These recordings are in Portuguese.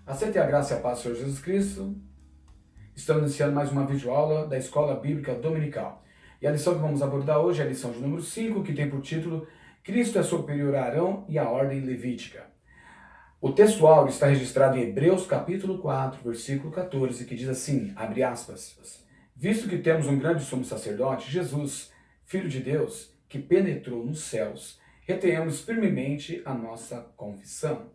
Aceite a graça e a paz do Senhor Jesus Cristo. Estamos iniciando mais uma videoaula da Escola Bíblica Dominical. E a lição que vamos abordar hoje é a lição de número 5, que tem por título Cristo é superior a Arão e a ordem levítica. O texto áureo está registrado em Hebreus capítulo 4, versículo 14, que diz assim, abre aspas, visto que temos um grande sumo sacerdote, Jesus, Filho de Deus, que penetrou nos céus, retenhamos firmemente a nossa confissão.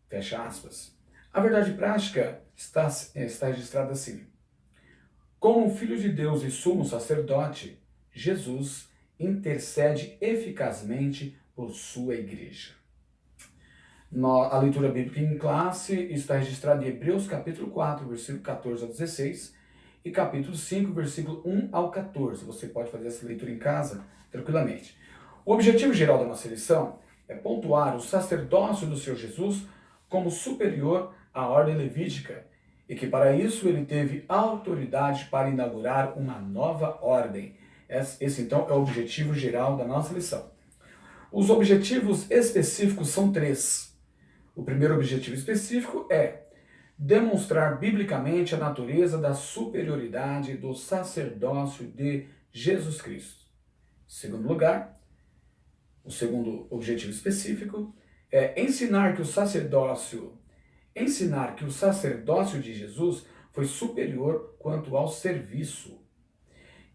Fecha aspas. A verdade prática está registrada assim. Como Filho de Deus e sumo sacerdote, Jesus intercede eficazmente por sua igreja. A leitura bíblica em classe está registrada em Hebreus capítulo 4, versículo 14 ao 16 e capítulo 5, versículo 1 ao 14. Você pode fazer essa leitura em casa tranquilamente. O objetivo geral da nossa lição é pontuar o sacerdócio do Senhor Jesus como superior à ordem levítica e que para isso ele teve autoridade para inaugurar uma nova ordem. Esse então é o objetivo geral da nossa lição. Os objetivos específicos são três. O primeiro objetivo específico é demonstrar biblicamente a natureza da superioridade do sacerdócio de Jesus Cristo. Em segundo lugar, o segundo objetivo específico é ensinar que o sacerdócio de Jesus foi superior quanto ao serviço.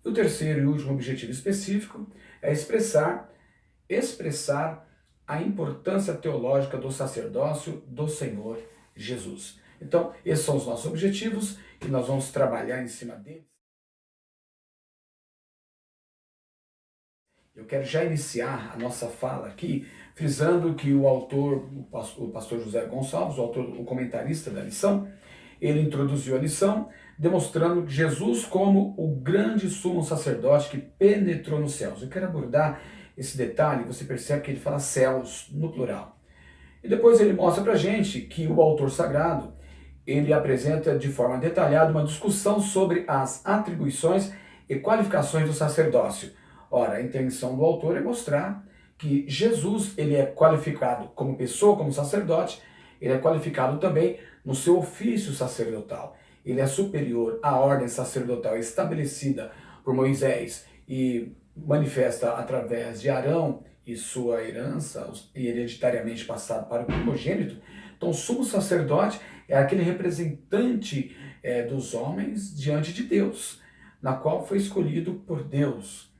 E o terceiro e último objetivo específico é expressar a importância teológica do sacerdócio do Senhor Jesus. Então, esses são os nossos objetivos e nós vamos trabalhar em cima deles. Eu quero já iniciar a nossa fala aqui, frisando que o autor, o pastor José Gonçalves, o comentarista da lição, ele introduziu a lição demonstrando Jesus como o grande sumo sacerdote que penetrou nos céus. Eu quero abordar esse detalhe, você percebe que ele fala céus no plural. E depois ele mostra pra gente que o autor sagrado, ele apresenta de forma detalhada uma discussão sobre as atribuições e qualificações do sacerdócio. Ora, a intenção do autor é mostrar que Jesus ele é qualificado como pessoa, como sacerdote, ele é qualificado também no seu ofício sacerdotal. Ele é superior à ordem sacerdotal estabelecida por Moisés e manifesta através de Arão e sua herança, e hereditariamente passado para o primogênito. Então, o sumo sacerdote é aquele representante dos homens diante de Deus, na qual foi escolhido por Deus.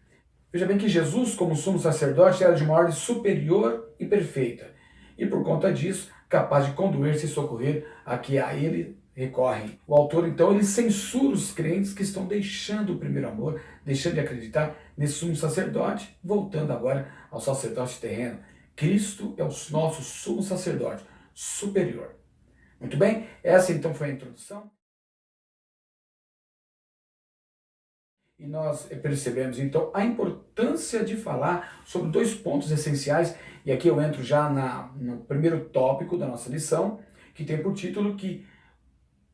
Veja bem que Jesus, como sumo sacerdote, era de uma ordem superior e perfeita, e por conta disso, capaz de conduzir-se e socorrer a que a ele recorrem. O autor, então, ele censura os crentes que estão deixando o primeiro amor, deixando de acreditar nesse sumo sacerdote, voltando agora ao sacerdócio terreno. Cristo é o nosso sumo sacerdote superior. Muito bem? Essa então foi a introdução. E nós percebemos, então, a importância de falar sobre dois pontos essenciais, e aqui eu entro já no primeiro tópico da nossa lição, que tem por título que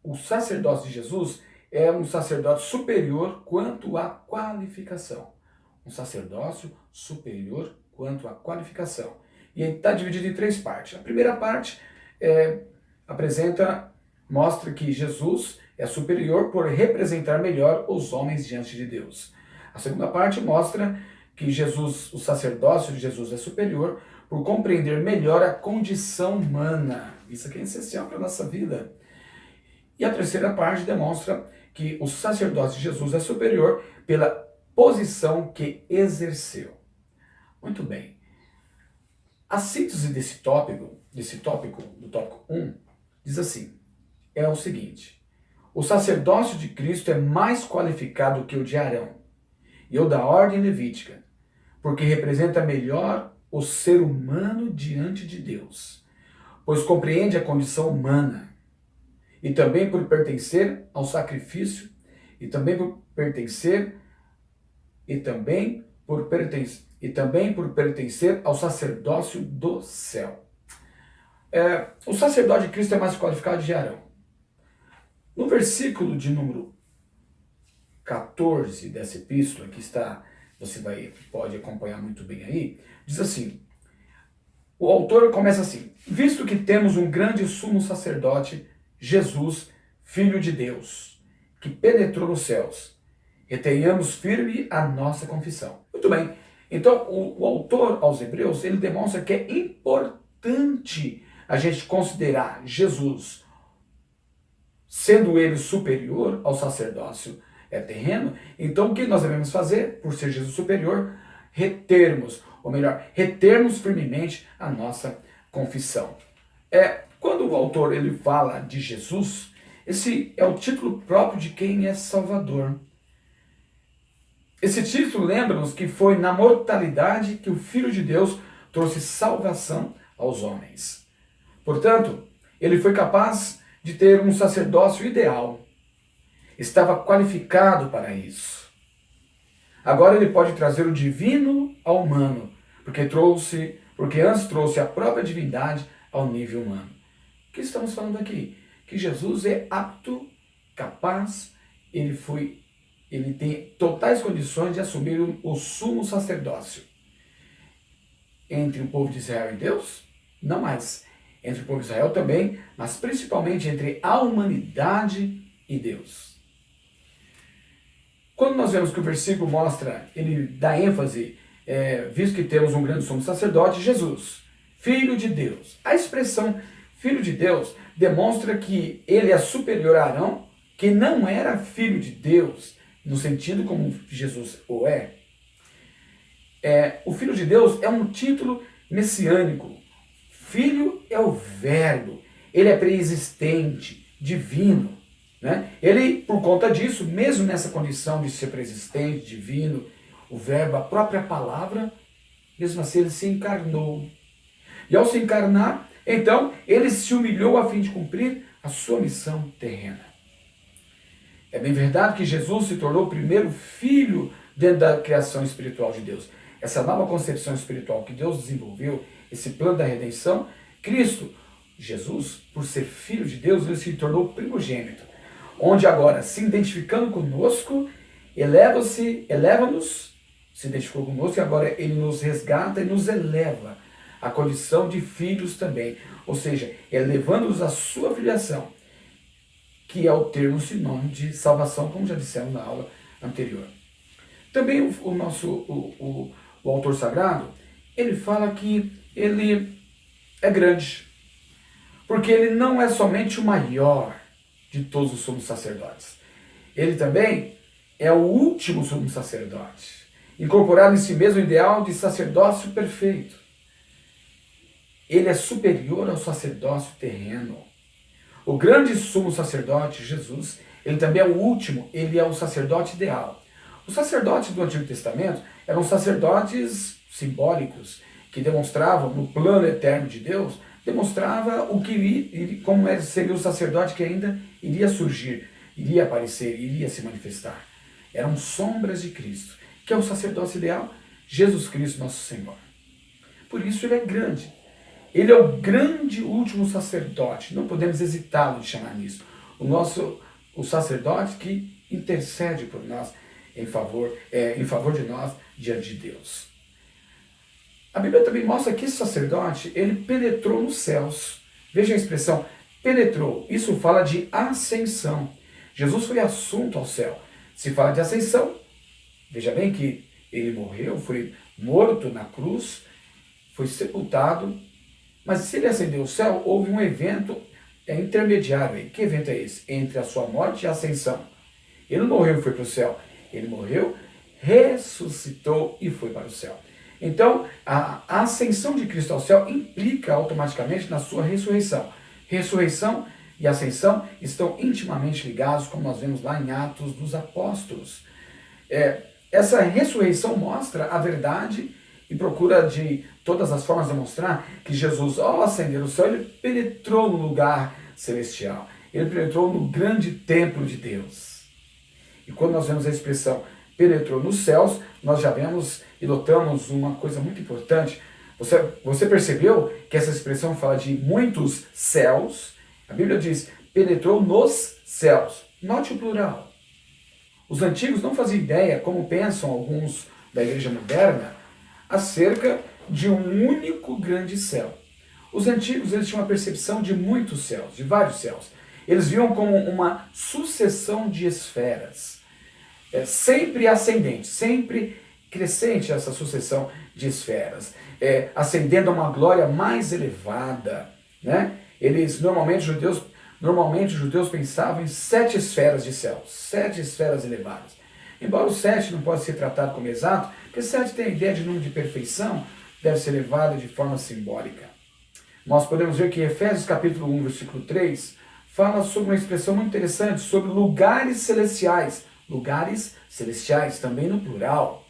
o sacerdócio de Jesus é um sacerdócio superior quanto à qualificação. Um sacerdócio superior quanto à qualificação. E está dividido em três partes. A primeira parte mostra que Jesus é superior por representar melhor os homens diante de Deus. A segunda parte mostra que Jesus, o sacerdócio de Jesus é superior por compreender melhor a condição humana. Isso aqui é essencial para a nossa vida. E a terceira parte demonstra que o sacerdócio de Jesus é superior pela posição que exerceu. Muito bem. A síntese desse tópico, do tópico 1, diz assim, é o seguinte: o sacerdócio de Cristo é mais qualificado que o de Arão e o da ordem levítica, porque representa melhor o ser humano diante de Deus, pois compreende a condição humana, e também por pertencer ao sacrifício, e também por pertencer ao sacerdócio do céu. O sacerdote de Cristo é mais qualificado de Arão. No versículo de número 14 dessa epístola, que está, você pode acompanhar muito bem aí, diz assim: O autor começa assim: visto que temos um grande sumo sacerdote, Jesus, Filho de Deus, que penetrou nos céus, retenhamos firme a nossa confissão. Muito bem. Então, o autor aos Hebreus, ele demonstra que é importante a gente considerar Jesus, sendo ele superior ao sacerdócio terreno. Então, o que nós devemos fazer, por ser Jesus superior? Retermos, ou melhor, retermos firmemente a nossa confissão. Quando o autor ele fala de Jesus, esse é o título próprio de quem é Salvador. Esse título lembra-nos que foi na mortalidade que o Filho de Deus trouxe salvação aos homens. Portanto, ele foi capaz de ter um sacerdócio ideal. Estava qualificado para isso. Agora ele pode trazer o divino ao humano, porque antes trouxe a própria divindade ao nível humano. O que estamos falando aqui? Que Jesus é apto, capaz, ele tem totais condições de assumir o sumo sacerdócio. Entre o povo de Israel e Deus, não mais. Entre o povo de Israel também, mas principalmente entre a humanidade e Deus. Quando nós vemos que o versículo mostra, ele dá ênfase, visto que temos um grande sumo sacerdote, Jesus, Filho de Deus. A expressão Filho de Deus demonstra que ele é superior a Arão, que não era filho de Deus, no sentido como Jesus o é. O Filho de Deus é um título messiânico. Filho é o verbo, ele é preexistente, divino. Né? Ele, por conta disso, mesmo nessa condição de ser preexistente, divino, o verbo, a própria palavra, mesmo assim ele se encarnou. E ao se encarnar, então, ele se humilhou a fim de cumprir a sua missão terrena. É bem verdade que Jesus se tornou o primeiro filho dentro da criação espiritual de Deus. Essa nova concepção espiritual que Deus desenvolveu, esse plano da redenção, Cristo, Jesus, por ser filho de Deus, ele se tornou primogênito. Onde agora, se identificando conosco, eleva-nos, se identificou conosco e agora ele nos resgata e nos eleva à condição de filhos também. Ou seja, elevando-nos à sua filiação, que é o termo sinônimo de salvação, como já dissemos na aula anterior. Também o autor sagrado, ele fala que ele é grande, porque ele não é somente o maior de todos os sumos sacerdotes. Ele também é o último sumo sacerdote, incorporado em si mesmo o ideal de sacerdócio perfeito. Ele é superior ao sacerdócio terreno. O grande sumo sacerdote, Jesus, ele também é o último, ele é o sacerdote ideal. Os sacerdotes do Antigo Testamento eram sacerdotes simbólicos, que demonstravam, no plano eterno de Deus, demonstrava como seria o sacerdote que ainda iria surgir, iria aparecer, iria se manifestar. Eram sombras de Cristo, que é o sacerdócio ideal, Jesus Cristo, nosso Senhor. Por isso ele é grande. Ele é o grande último sacerdote, não podemos hesitá-lo de chamar nisso. O sacerdote que intercede por nós, em favor de nós, diante de Deus. A Bíblia também mostra que esse sacerdote, ele penetrou nos céus. Veja a expressão, penetrou. Isso fala de ascensão. Jesus foi assunto ao céu. Se fala de ascensão, veja bem que ele morreu, foi morto na cruz, foi sepultado, mas se ele ascendeu ao céu, houve um evento intermediário. Que evento é esse? Entre a sua morte e a ascensão. Ele não morreu e foi para o céu. Ele morreu, ressuscitou e foi para o céu. Então, a ascensão de Cristo ao céu implica automaticamente na sua ressurreição. Ressurreição e ascensão estão intimamente ligados, como nós vemos lá em Atos dos Apóstolos. Essa ressurreição mostra a verdade e procura de todas as formas demonstrar que Jesus, ao ascender ao céu, ele penetrou no lugar celestial. Ele penetrou no grande templo de Deus. E quando nós vemos a expressão penetrou nos céus, nós já vemos e notamos uma coisa muito importante. Você percebeu que essa expressão fala de muitos céus? A Bíblia diz, penetrou nos céus. Note o plural. Os antigos não faziam ideia, como pensam alguns da igreja moderna, acerca de um único grande céu. Os antigos eles tinham uma percepção de muitos céus, de vários céus. Eles viam como uma sucessão de esferas, sempre ascendente, sempre crescente essa sucessão de esferas, ascendendo a uma glória mais elevada, né? Eles normalmente os judeus pensavam em 7 esferas de céu, 7 esferas elevadas. Embora o 7 não possa ser tratado como exato, porque 7 tem a ideia de número de perfeição, deve ser elevado de forma simbólica. Nós podemos ver que Efésios capítulo 1, versículo 3, fala sobre uma expressão muito interessante, sobre lugares celestiais também no plural.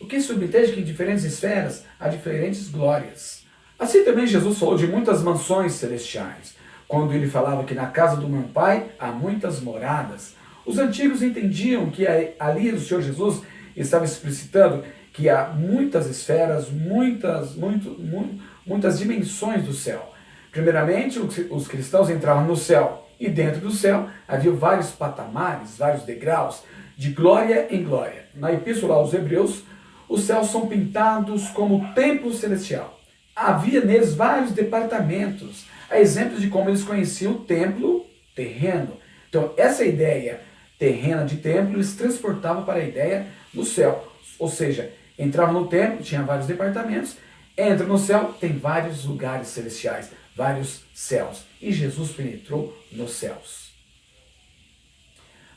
O que subentende que em diferentes esferas há diferentes glórias. Assim também Jesus falou de muitas mansões celestiais, quando ele falava que na casa do meu Pai há muitas moradas. Os antigos entendiam que ali o Senhor Jesus estava explicitando que há muitas esferas, muitas dimensões do céu. Primeiramente, os cristãos entravam no céu, e dentro do céu havia vários patamares, vários degraus, de glória em glória. Na Epístola aos Hebreus, os céus são pintados como templo celestial. Havia neles vários departamentos, a exemplo de como eles conheciam o templo terreno. Então, essa ideia terrena de templo, eles transportavam para a ideia do céu. Ou seja, entrava no templo, tinha vários departamentos, entra no céu, tem vários lugares celestiais, vários céus. E Jesus penetrou nos céus.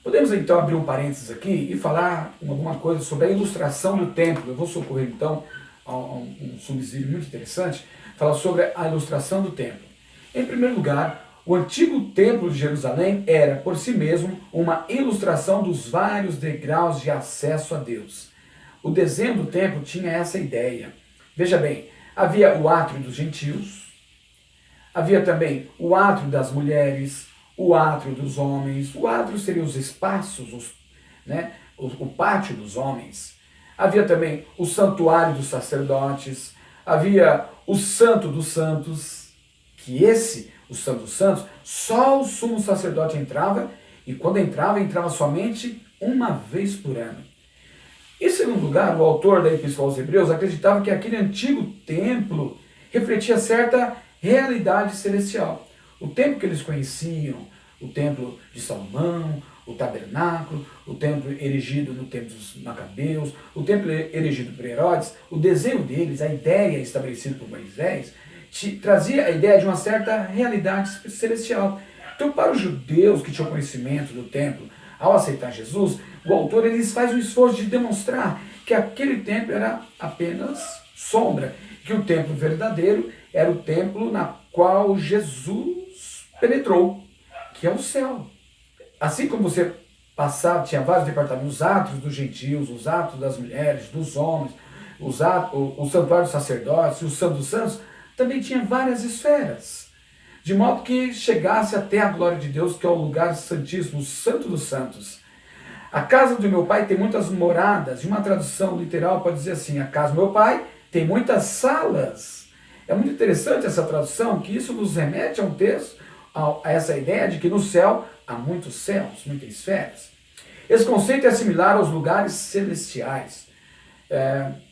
Podemos então abrir um parênteses aqui e falar alguma coisa sobre a ilustração do templo. Eu vou socorrer então a um subsídio muito interessante, falar sobre a ilustração do templo. Em primeiro lugar, o antigo templo de Jerusalém era, por si mesmo, uma ilustração dos vários degraus de acesso a Deus. O desenho do templo tinha essa ideia. Veja bem, havia o átrio dos gentios, havia também o átrio das mulheres, o átrio dos homens. O átrio seria os espaços, o pátio dos homens. Havia também o santuário dos sacerdotes, havia o santo dos santos, o santo dos santos, só o sumo sacerdote entrava, e quando entrava somente uma vez por ano. Em segundo lugar, o autor da Epístola aos Hebreus acreditava que aquele antigo templo refletia certa realidade celestial. O templo que eles conheciam, o templo de Salomão, o tabernáculo, o templo erigido no tempo dos Macabeus, o templo erigido por Herodes, o desenho deles, a ideia estabelecida por Moisés, trazia a ideia de uma certa realidade celestial. Então, para os judeus que tinham conhecimento do templo, ao aceitar Jesus, o autor faz um esforço de demonstrar que aquele templo era apenas sombra, que o templo verdadeiro era o templo na qual Jesus penetrou, que é o céu. Assim como você passava, tinha vários departamentos, os átrios dos gentios, os átrios das mulheres, dos homens, o santuário dos sacerdotes, o santo dos santos, também tinha várias esferas, de modo que chegasse até a glória de Deus, que é o lugar santíssimo, o santo dos santos. A casa do meu pai tem muitas moradas, e uma tradução literal pode dizer assim, a casa do meu pai tem muitas salas. É muito interessante essa tradução, que isso nos remete a um texto, a essa ideia de que no céu há muitos céus, muitas esferas. Esse conceito é similar aos lugares celestiais.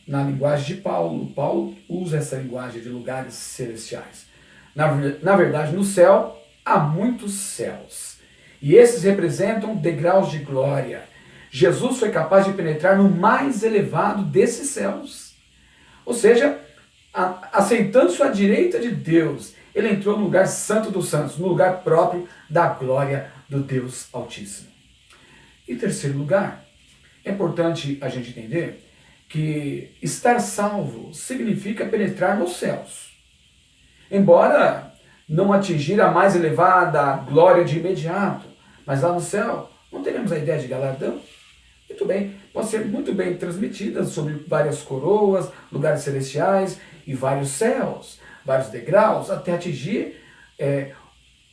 Na linguagem de Paulo, Paulo usa essa linguagem de lugares celestiais. Na verdade, no céu há muitos céus. E esses representam degraus de glória. Jesus foi capaz de penetrar no mais elevado desses céus. Ou seja, assentando-se à direita de Deus, ele entrou no lugar santo dos santos, no lugar próprio da glória do Deus Altíssimo. Em terceiro lugar, é importante a gente entender que estar salvo significa penetrar nos céus. Embora não atingir a mais elevada glória de imediato, mas lá no céu não teremos a ideia de galardão. Muito bem, pode ser muito bem transmitida sobre várias coroas, lugares celestiais e vários céus, vários degraus, até atingir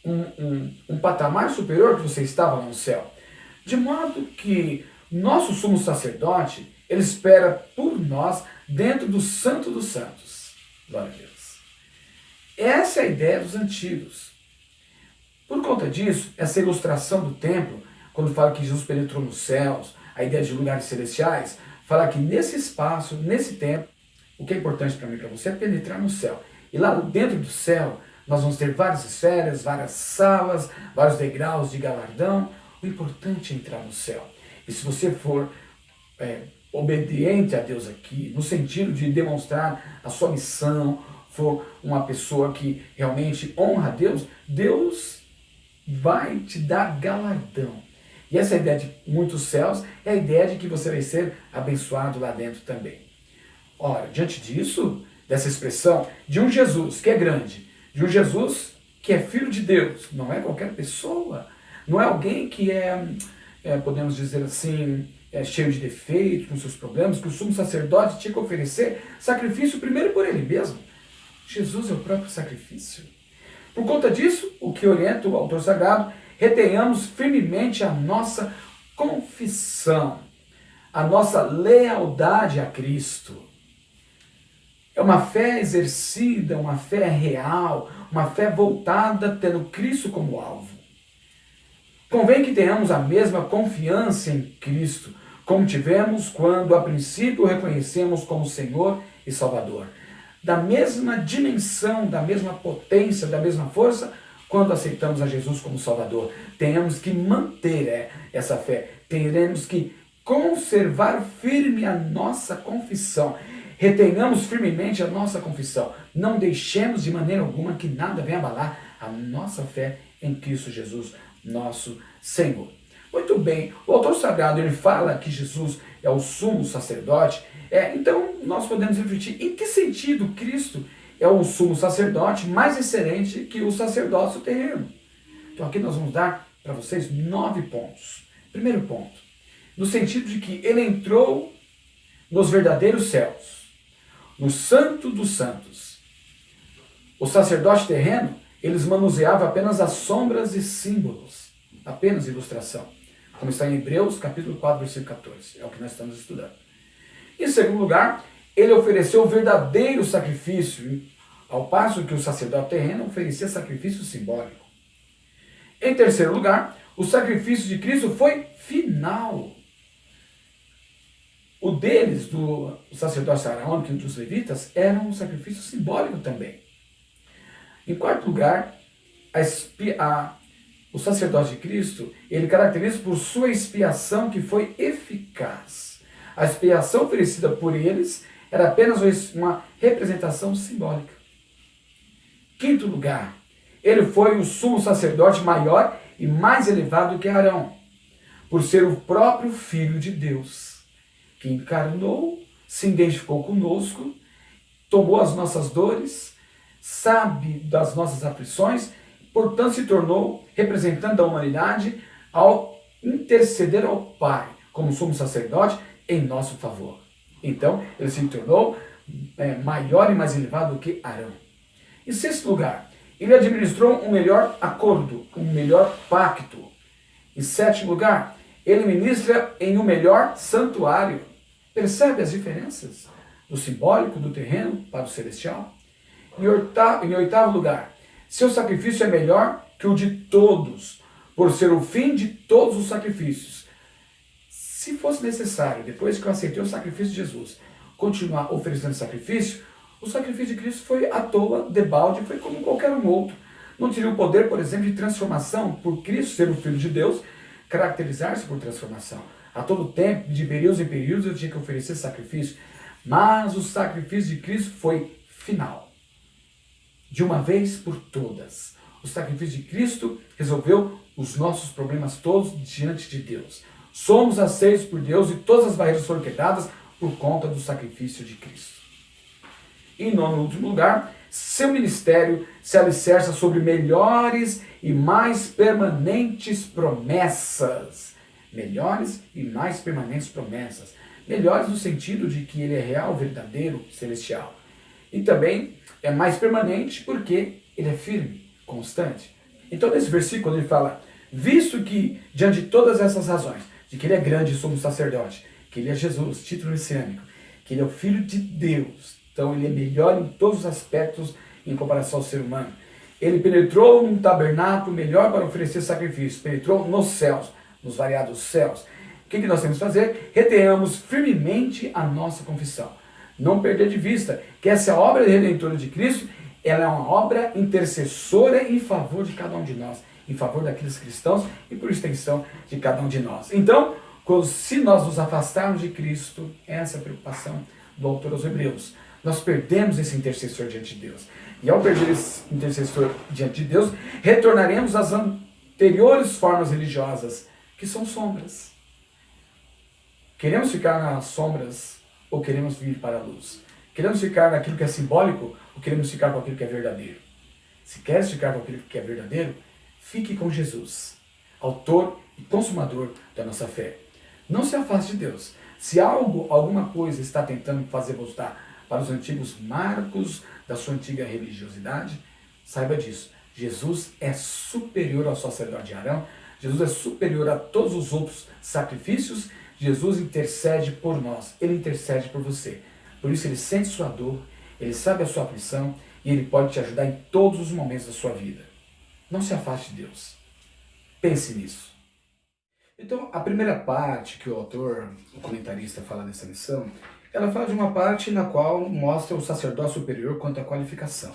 um patamar superior que você estava lá no céu. De modo que nosso sumo sacerdote, ele espera por nós dentro do santo dos santos. Glória a Deus. Essa é a ideia dos antigos. Por conta disso, essa ilustração do templo, quando fala que Jesus penetrou nos céus, a ideia de lugares celestiais, fala que nesse espaço, nesse templo, o que é importante para mim e para você é penetrar no céu. E lá dentro do céu, nós vamos ter várias esferas, várias salas, vários degraus de galardão. O importante é entrar no céu. E se você for obediente a Deus aqui, no sentido de demonstrar a sua missão, for uma pessoa que realmente honra a Deus, Deus vai te dar galardão. E essa ideia de muitos céus é a ideia de que você vai ser abençoado lá dentro também. Ora, diante disso, dessa expressão, de um Jesus que é grande, de um Jesus que é filho de Deus, não é qualquer pessoa, não é alguém que podemos dizer assim, cheio de defeitos, com seus problemas, que o sumo sacerdote tinha que oferecer sacrifício primeiro por ele mesmo. Jesus é o próprio sacrifício. Por conta disso, o que orienta o autor sagrado, retenhamos firmemente a nossa confissão, a nossa lealdade a Cristo. É uma fé exercida, uma fé real, uma fé voltada tendo Cristo como alvo. Convém que tenhamos a mesma confiança em Cristo, como tivemos quando a princípio o reconhecemos como Senhor e Salvador. Da mesma dimensão, da mesma potência, da mesma força, quando aceitamos a Jesus como Salvador. Tenhamos que manter essa fé, teremos que conservar firme a nossa confissão. Retenhamos firmemente a nossa confissão. Não deixemos de maneira alguma que nada venha abalar a nossa fé em Cristo Jesus, nosso Senhor. Muito bem, o autor sagrado ele fala que Jesus é o sumo sacerdote, então nós podemos refletir em que sentido Cristo é o sumo sacerdote mais excelente que o sacerdócio terreno. Então aqui nós vamos dar para vocês 9 pontos. Primeiro ponto, no sentido de que ele entrou nos verdadeiros céus, no santo dos santos. O sacerdote terreno, eles manuseava apenas as sombras e símbolos, apenas ilustração, como está em Hebreus capítulo 4, versículo 14, é o que nós estamos estudando. Em segundo lugar, ele ofereceu o verdadeiro sacrifício, ao passo que o sacerdote terreno oferecia sacrifício simbólico. Em terceiro lugar, o sacrifício de Cristo foi final. O deles, do sacerdócio arônico e dos levitas, era um sacrifício simbólico também. Em quarto lugar, o sacerdote de Cristo, ele caracteriza por sua expiação que foi eficaz. A expiação oferecida por eles era apenas uma representação simbólica. Quinto lugar, ele foi o sumo sacerdote maior e mais elevado que Arão, por ser o próprio Filho de Deus, que encarnou, se identificou conosco, tomou as nossas dores, sabe das nossas aflições, portanto se tornou representante da humanidade ao interceder ao Pai, como sumo sacerdote, em nosso favor. Então, ele se tornou maior e mais elevado do que Arão. Em sexto lugar, ele administrou um melhor acordo, um melhor pacto. Em sétimo lugar, ele ministra em um melhor santuário. Percebe as diferenças do simbólico, do terreno para o celestial? Em oitavo lugar, seu sacrifício é melhor que o de todos, por ser o fim de todos os sacrifícios. Se fosse necessário, depois que eu aceitei o sacrifício de Jesus, continuar oferecendo sacrifício, o sacrifício de Cristo foi à toa, debalde, foi como qualquer um outro. Não teria o poder, por exemplo, de transformação, por Cristo ser o Filho de Deus, caracterizar-se por transformação. A todo tempo, de períodos em períodos, eu tinha que oferecer sacrifício, mas o sacrifício de Cristo foi final. De uma vez por todas. O sacrifício de Cristo resolveu os nossos problemas todos diante de Deus. Somos aceitos por Deus e todas as barreiras foram quebradas por conta do sacrifício de Cristo. Em nono e último lugar, seu ministério se alicerça sobre melhores e mais permanentes promessas. Melhores e mais permanentes promessas. Melhores no sentido de que ele é real, verdadeiro, celestial. E também é mais permanente porque ele é firme, constante. Então nesse versículo ele fala, visto que diante de todas essas razões, de que ele é grande sumo sacerdote, que ele é Jesus, título messiânico, que ele é o Filho de Deus, então ele é melhor em todos os aspectos em comparação ao ser humano. Ele penetrou num tabernáculo melhor para oferecer sacrifício, penetrou nos céus, nos variados céus. O que nós temos que fazer? Retenhamos firmemente a nossa confissão. Não perder de vista que essa obra redentora de Cristo, ela é uma obra intercessora em favor de cada um de nós, em favor daqueles cristãos e por extensão de cada um de nós. Então, se nós nos afastarmos de Cristo, essa é a preocupação do autor aos Hebreus. Nós perdemos esse intercessor diante de Deus. E ao perder esse intercessor diante de Deus, retornaremos às anteriores formas religiosas, que são sombras. Queremos ficar nas sombras ou queremos vir para a luz? Queremos ficar naquilo que é simbólico ou queremos ficar com aquilo que é verdadeiro? Se queres ficar com aquilo que é verdadeiro, fique com Jesus, autor e consumador da nossa fé. Não se afaste de Deus. Se alguma coisa está tentando fazer voltar para os antigos marcos da sua antiga religiosidade, saiba disso. Jesus é superior ao sacerdote de Arão, Jesus é superior a todos os outros sacrifícios, Jesus intercede por nós, Ele intercede por você. Por isso Ele sente sua dor, Ele sabe a sua aflição e Ele pode te ajudar em todos os momentos da sua vida. Não se afaste de Deus. Pense nisso. Então, a primeira parte que o autor, o comentarista, fala dessa lição, ela fala de uma parte na qual mostra o sacerdócio superior quanto à qualificação.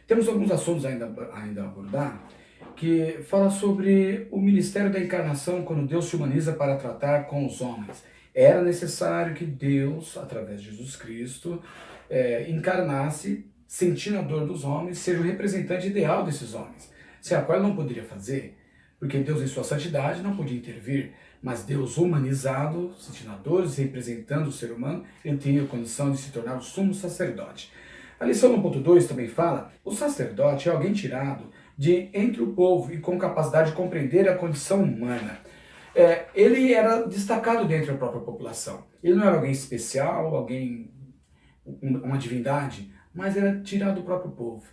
Temos alguns assuntos ainda a abordar, que fala sobre o ministério da encarnação, quando Deus se humaniza para tratar com os homens. Era necessário que Deus, através de Jesus Cristo, encarnasse, sentindo a dor dos homens, seja o representante ideal desses homens. Se a qual ele não poderia fazer, porque Deus em sua santidade não podia intervir, mas Deus humanizado, sentindo a dor, representando o ser humano, ele tinha a condição de se tornar o sumo sacerdote. A lição 1.2 também fala, o sacerdote é alguém tirado de entre o povo e com capacidade de compreender a condição humana. Ele era destacado dentro da própria população. Ele não era alguém especial, uma divindade, mas era tirado do próprio povo.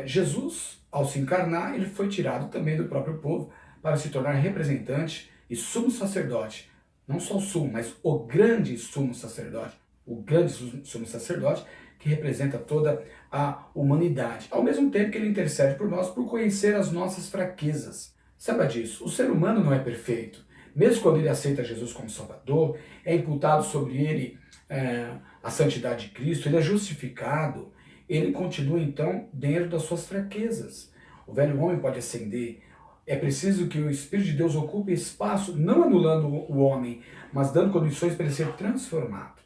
Jesus, ao se encarnar, ele foi tirado também do próprio povo para se tornar representante e sumo sacerdote. Não só o sumo, mas o grande sumo sacerdote. O grande sumo sacerdote que representa toda a humanidade. Ao mesmo tempo que ele intercede por nós por conhecer as nossas fraquezas. Saiba disso, o ser humano não é perfeito. Mesmo quando ele aceita Jesus como Salvador, é imputado sobre ele a santidade de Cristo, ele é justificado, ele continua então dentro das suas fraquezas. O velho homem pode ascender. É preciso que o Espírito de Deus ocupe espaço, não anulando o homem, mas dando condições para ele ser transformado.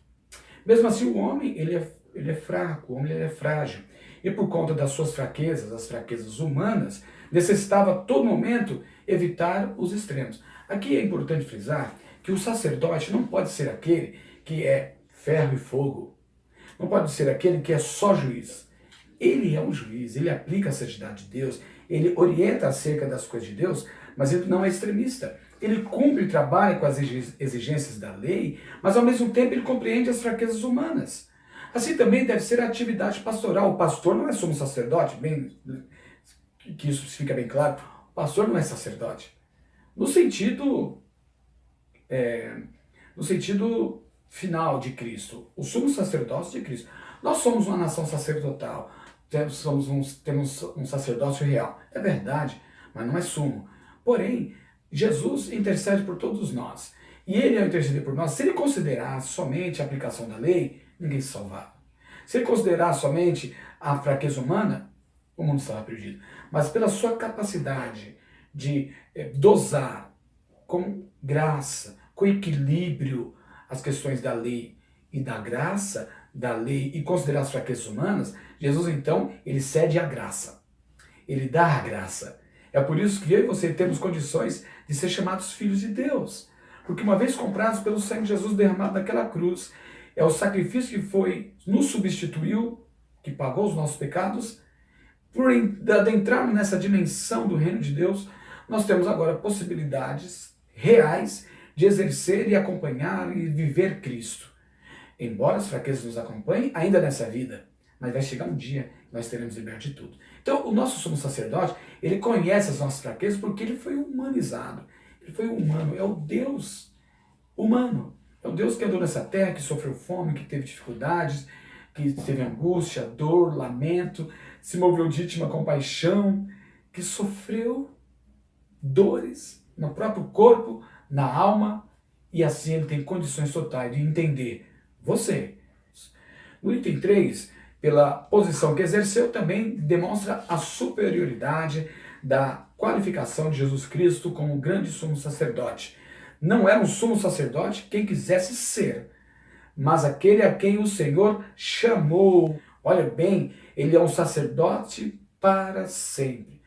Mesmo assim, o homem ele é fraco, o homem ele é frágil. E por conta das suas fraquezas, as fraquezas humanas, necessitava a todo momento evitar os extremos. Aqui é importante frisar que o sacerdote não pode ser aquele que é ferro e fogo. Não pode ser aquele que é só juiz. Ele é um juiz, ele aplica a santidade de Deus, ele orienta acerca das coisas de Deus, mas ele não é extremista. Ele cumpre e trabalha com as exigências da lei, mas ao mesmo tempo ele compreende as fraquezas humanas. Assim também deve ser a atividade pastoral. O pastor não é sumo sacerdote, que isso fica bem claro. O pastor não é sacerdote. No sentido final de Cristo, o sumo sacerdócio de Cristo. Nós somos uma nação sacerdotal, temos um sacerdócio real. É verdade, mas não é sumo. Porém, Jesus intercede por todos nós. E ele, ao interceder por nós, se ele considerar somente a aplicação da lei, ninguém se salvava. Se ele considerar somente a fraqueza humana, o mundo estava perdido. Mas pela sua capacidade de dosar com graça, com equilíbrio, as questões da lei e da graça, da lei e considerar as fraquezas humanas, Jesus então, ele cede a graça. Ele dá a graça. É por isso que eu e você temos condições de ser chamados filhos de Deus. Porque uma vez comprados pelo sangue de Jesus derramado naquela cruz, é o sacrifício que nos substituiu, que pagou os nossos pecados. Por adentrarmos nessa dimensão do reino de Deus, nós temos agora possibilidades reais de exercer e acompanhar e viver Cristo. Embora as fraquezas nos acompanhem, ainda nessa vida, mas vai chegar um dia que nós teremos liberdade de tudo. Então, o nosso sumo sacerdote, ele conhece as nossas fraquezas porque ele foi humanizado. Ele foi humano, é o Deus humano. É o Deus que andou nessa terra, que sofreu fome, que teve dificuldades, que teve angústia, dor, lamento, se moveu de íntima compaixão, que sofreu dores no próprio corpo, na alma, e assim ele tem condições totais de entender você. No item 3, pela posição que exerceu, também demonstra a superioridade da qualificação de Jesus Cristo como grande sumo sacerdote. Não era um sumo sacerdote quem quisesse ser, mas aquele a quem o Senhor chamou. Olha bem, ele é um sacerdote para sempre.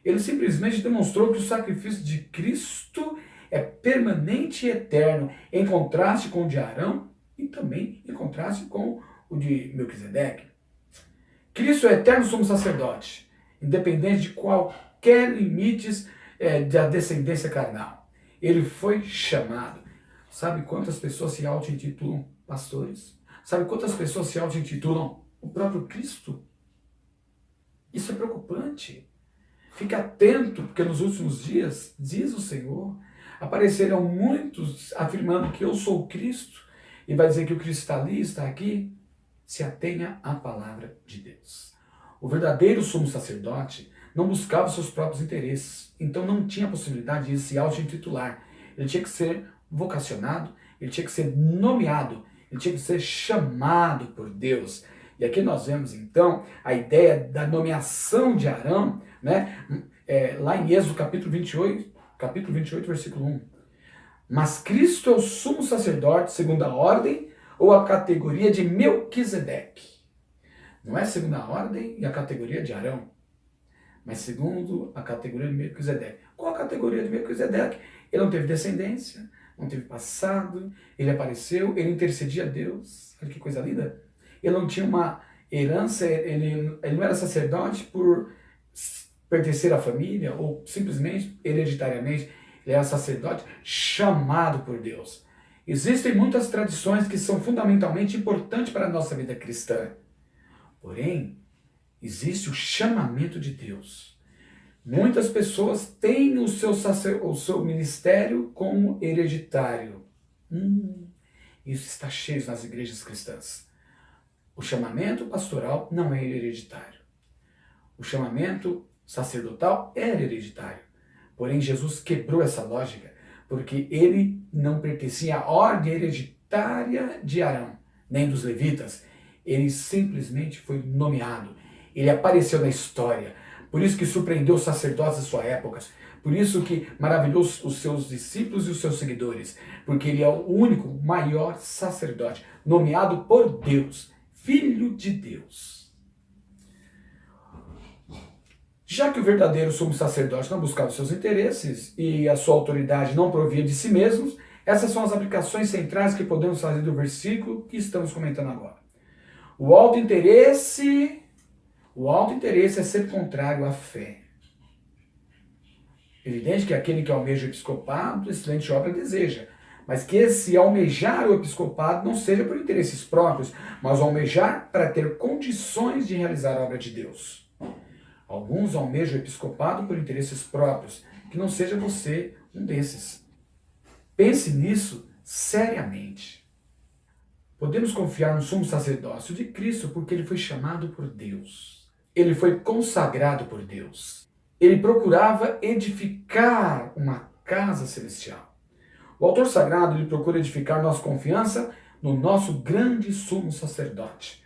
Ele simplesmente demonstrou que o sacrifício de Cristo é permanente e eterno, em contraste com o de Arão e também em contraste com o de Melquisedeque. Cristo é eterno sumo sacerdote, independente de qualquer limites da descendência carnal. Ele foi chamado. Sabe quantas pessoas se auto-intitulam pastores? Sabe quantas pessoas se auto-intitulam o próprio Cristo? Isso é preocupante. Fique atento, porque nos últimos dias, diz o Senhor, aparecerão muitos afirmando que eu sou o Cristo, e vai dizer que o Cristo está ali, está aqui. Se atenha à palavra de Deus. O verdadeiro sumo sacerdote não buscava seus próprios interesses, então não tinha possibilidade de se auto-intitular. Ele tinha que ser vocacionado, ele tinha que ser nomeado, ele tinha que ser chamado por Deus. E aqui nós vemos então a ideia da nomeação de Arão, né? Lá em Êxodo capítulo 28, versículo 1. Mas Cristo é o sumo sacerdote segundo a ordem ou a categoria de Melquisedeque. Não é segundo a ordem e a categoria de Arão, mas segundo a categoria de Melquisedeque. Qual a categoria de Melquisedeque? Ele não teve descendência, não teve passado, ele apareceu, ele intercedia a Deus. Olha que coisa linda. Ele não tinha uma herança, ele não era sacerdote por pertencer à família ou simplesmente hereditariamente. Ele era sacerdote chamado por Deus. Existem muitas tradições que são fundamentalmente importantes para a nossa vida cristã. Porém, existe o chamamento de Deus. Muitas pessoas têm o seu ministério como hereditário. Isso está cheio nas igrejas cristãs. O chamamento pastoral não é hereditário. O chamamento sacerdotal era hereditário. Porém, Jesus quebrou essa lógica, porque ele não pertencia à ordem hereditária de Arão, nem dos levitas. Ele simplesmente foi nomeado. Ele apareceu na história. Por isso que surpreendeu os sacerdotes da sua época. Por isso que maravilhou os seus discípulos e os seus seguidores. Porque ele é o único maior sacerdote, nomeado por Deus, Filho de Deus. Já que o verdadeiro sumo sacerdote não buscava os seus interesses e a sua autoridade não provia de si mesmos, essas são as aplicações centrais que podemos fazer do versículo que estamos comentando agora. O auto-interesse é ser contrário à fé. Evidente que aquele que almeja o episcopado, excelente obra deseja, mas que esse almejar o episcopado não seja por interesses próprios, mas almejar para ter condições de realizar a obra de Deus. Alguns almejam o episcopado por interesses próprios, que não seja você um desses. Pense nisso seriamente. Podemos confiar no sumo sacerdócio de Cristo porque ele foi chamado por Deus. Ele foi consagrado por Deus. Ele procurava edificar uma casa celestial. O autor sagrado ele procura edificar nossa confiança no nosso grande sumo sacerdote.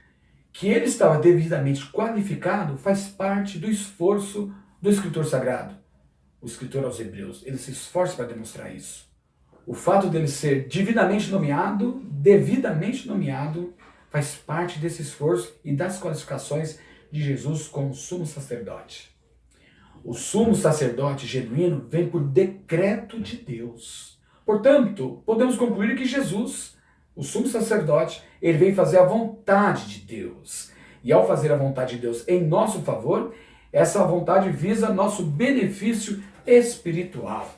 Que ele estava devidamente qualificado faz parte do esforço do escritor sagrado. O escritor aos Hebreus, ele se esforça para demonstrar isso. O fato dele ser devidamente nomeado, faz parte desse esforço e das qualificações de Jesus como sumo sacerdote. O sumo sacerdote genuíno vem por decreto de Deus. Portanto, podemos concluir que Jesus, o sumo sacerdote, ele vem fazer a vontade de Deus. E ao fazer a vontade de Deus em nosso favor, essa vontade visa nosso benefício espiritual.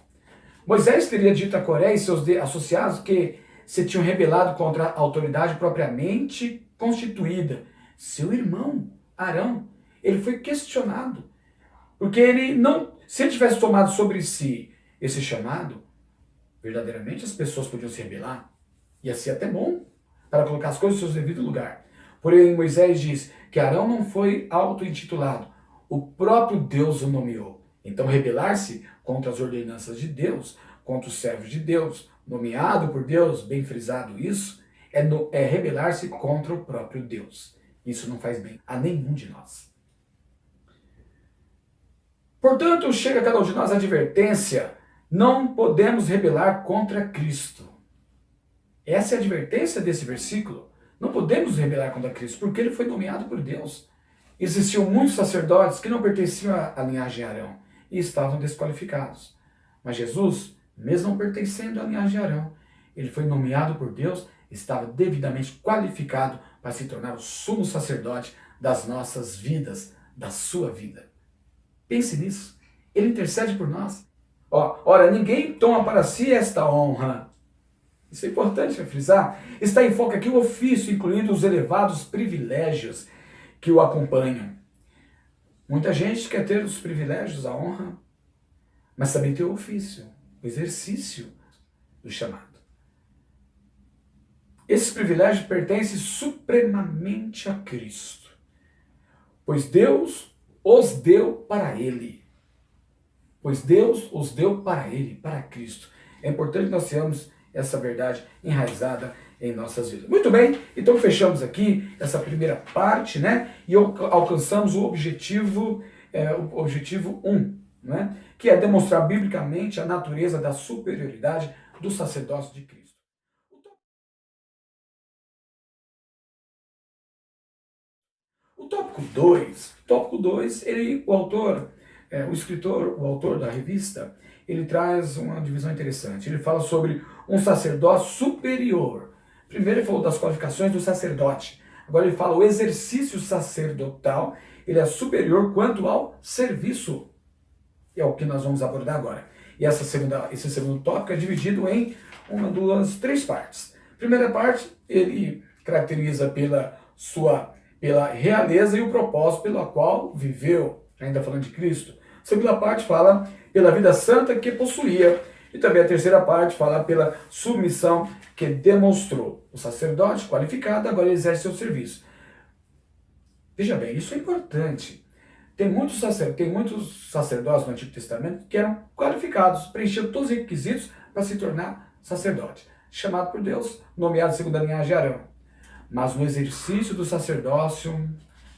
Moisés teria dito a Coré e seus associados que se tinham rebelado contra a autoridade propriamente constituída. Seu irmão, Arão, ele foi questionado. Porque se ele tivesse tomado sobre si esse chamado, verdadeiramente as pessoas podiam se rebelar. Ia ser até bom para colocar as coisas no seu devido lugar. Porém, Moisés diz que Arão não foi auto-intitulado. O próprio Deus o nomeou. Então, rebelar-se contra as ordenanças de Deus, contra os servos de Deus, nomeado por Deus, bem frisado isso, é rebelar-se contra o próprio Deus. Isso não faz bem a nenhum de nós. Portanto, chega a cada um de nós a advertência: não podemos rebelar contra Cristo. Essa é a advertência desse versículo. Não podemos rebelar contra Cristo, porque ele foi nomeado por Deus. Existiam muitos sacerdotes que não pertenciam à linhagem de Arão e estavam desqualificados. Mas Jesus, mesmo não pertencendo à linhagem de Arão, ele foi nomeado por Deus, estava devidamente qualificado para se tornar o sumo sacerdote das nossas vidas, da sua vida. Pense nisso. Ele intercede por nós. Ora, ninguém toma para si esta honra. Isso é importante frisar. Está em foco aqui o ofício, incluindo os elevados privilégios que o acompanham. Muita gente quer ter os privilégios, a honra, mas também tem o ofício, o exercício do chamado. Esses privilégios pertencem supremamente a Cristo, pois Deus os deu para Ele. Pois Deus os deu para Ele, para Cristo. É importante que nós tenhamos essa verdade enraizada em nossas vidas. Muito bem, então fechamos aqui essa primeira parte, né? E alcançamos o objetivo 1, né? Que é demonstrar biblicamente a natureza da superioridade do sacerdócio de Cristo. O tópico 2, o autor, o autor da revista, ele traz uma divisão interessante. Ele fala sobre um sacerdócio superior. Primeiro ele falou das qualificações do sacerdote. Agora ele fala o exercício sacerdotal, ele é superior quanto ao serviço. É o que nós vamos abordar agora. E esse segundo tópico é dividido em três partes. Primeira parte, ele caracteriza pela realeza e o propósito pela qual viveu, ainda falando de Cristo. A segunda parte fala pela vida santa que possuía. E também a terceira parte fala pela submissão que demonstrou. O sacerdote qualificado agora exerce seu serviço. Veja bem, isso é importante. Tem muitos sacerdotes no Antigo Testamento que eram qualificados, preenchiam todos os requisitos para se tornar sacerdote. Chamado por Deus, nomeado segundo a linhagem de Arão. Mas no exercício do sacerdócio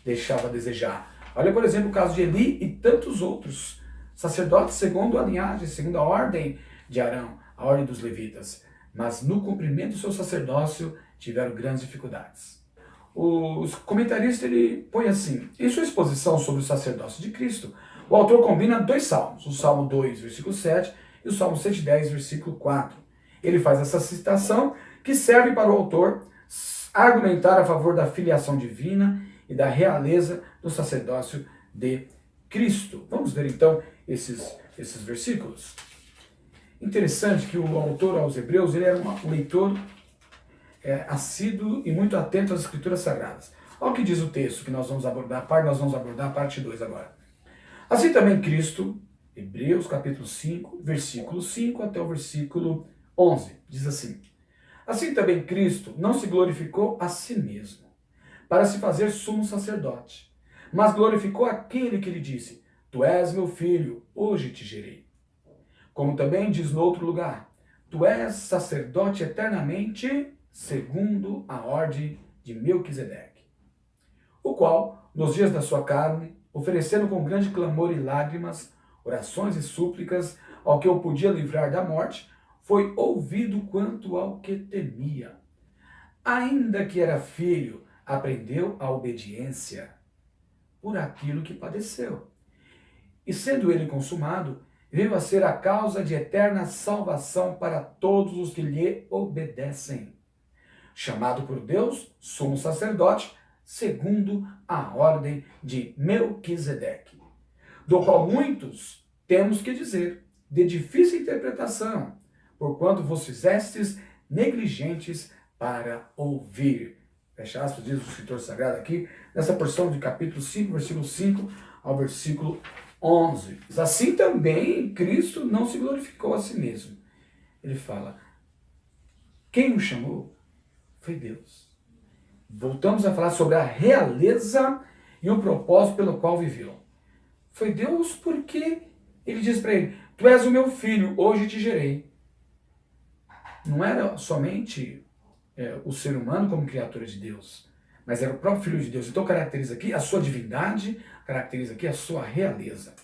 deixava a desejar. Olha, por exemplo, o caso de Eli e tantos outros sacerdotes segundo a linhagem, segundo a ordem de Arão, a ordem dos levitas. Mas no cumprimento do seu sacerdócio tiveram grandes dificuldades. Os comentaristas ele põe assim: em sua exposição sobre o sacerdócio de Cristo, o autor combina dois salmos, o Salmo 2, versículo 7 e o Salmo 110, versículo 4. Ele faz essa citação que serve para o autor argumentar a favor da filiação divina e da realeza do sacerdócio de Cristo. Vamos ver então esses versículos. Interessante que o autor aos Hebreus ele era um leitor assíduo e muito atento às escrituras sagradas. Olha o que diz o texto que nós vamos abordar, a parte 2 agora. Assim também Cristo, Hebreus capítulo 5, versículo 5 até o versículo 11, diz assim: assim também Cristo não se glorificou a si mesmo, para se fazer sumo sacerdote, mas glorificou aquele que lhe disse: tu és meu filho, hoje te gerei. Como também diz no outro lugar: tu és sacerdote eternamente, segundo a ordem de Melquisedeque, o qual, nos dias da sua carne, oferecendo com grande clamor e lágrimas, orações e súplicas ao que o podia livrar da morte, foi ouvido quanto ao que temia. Ainda que era filho, aprendeu a obediência por aquilo que padeceu. E sendo ele consumado, veio a ser a causa de eterna salvação para todos os que lhe obedecem. Chamado por Deus, sumo sacerdote, segundo a ordem de Melquisedeque, do qual muitos temos que dizer, de difícil interpretação, porquanto vos fizestes negligentes para ouvir. Fecha aspas, diz o escritor sagrado aqui, nessa porção de capítulo 5, versículo 5 ao versículo 11. Assim também Cristo não se glorificou a si mesmo. Ele fala, quem o chamou foi Deus. Voltamos a falar sobre a realeza e o propósito pelo qual viveu. Foi Deus porque ele diz para ele: tu és o meu filho, hoje te gerei. Não era somente o ser humano como criatura de Deus, mas era o próprio Filho de Deus. Então caracteriza aqui a sua divindade, caracteriza aqui a sua realeza.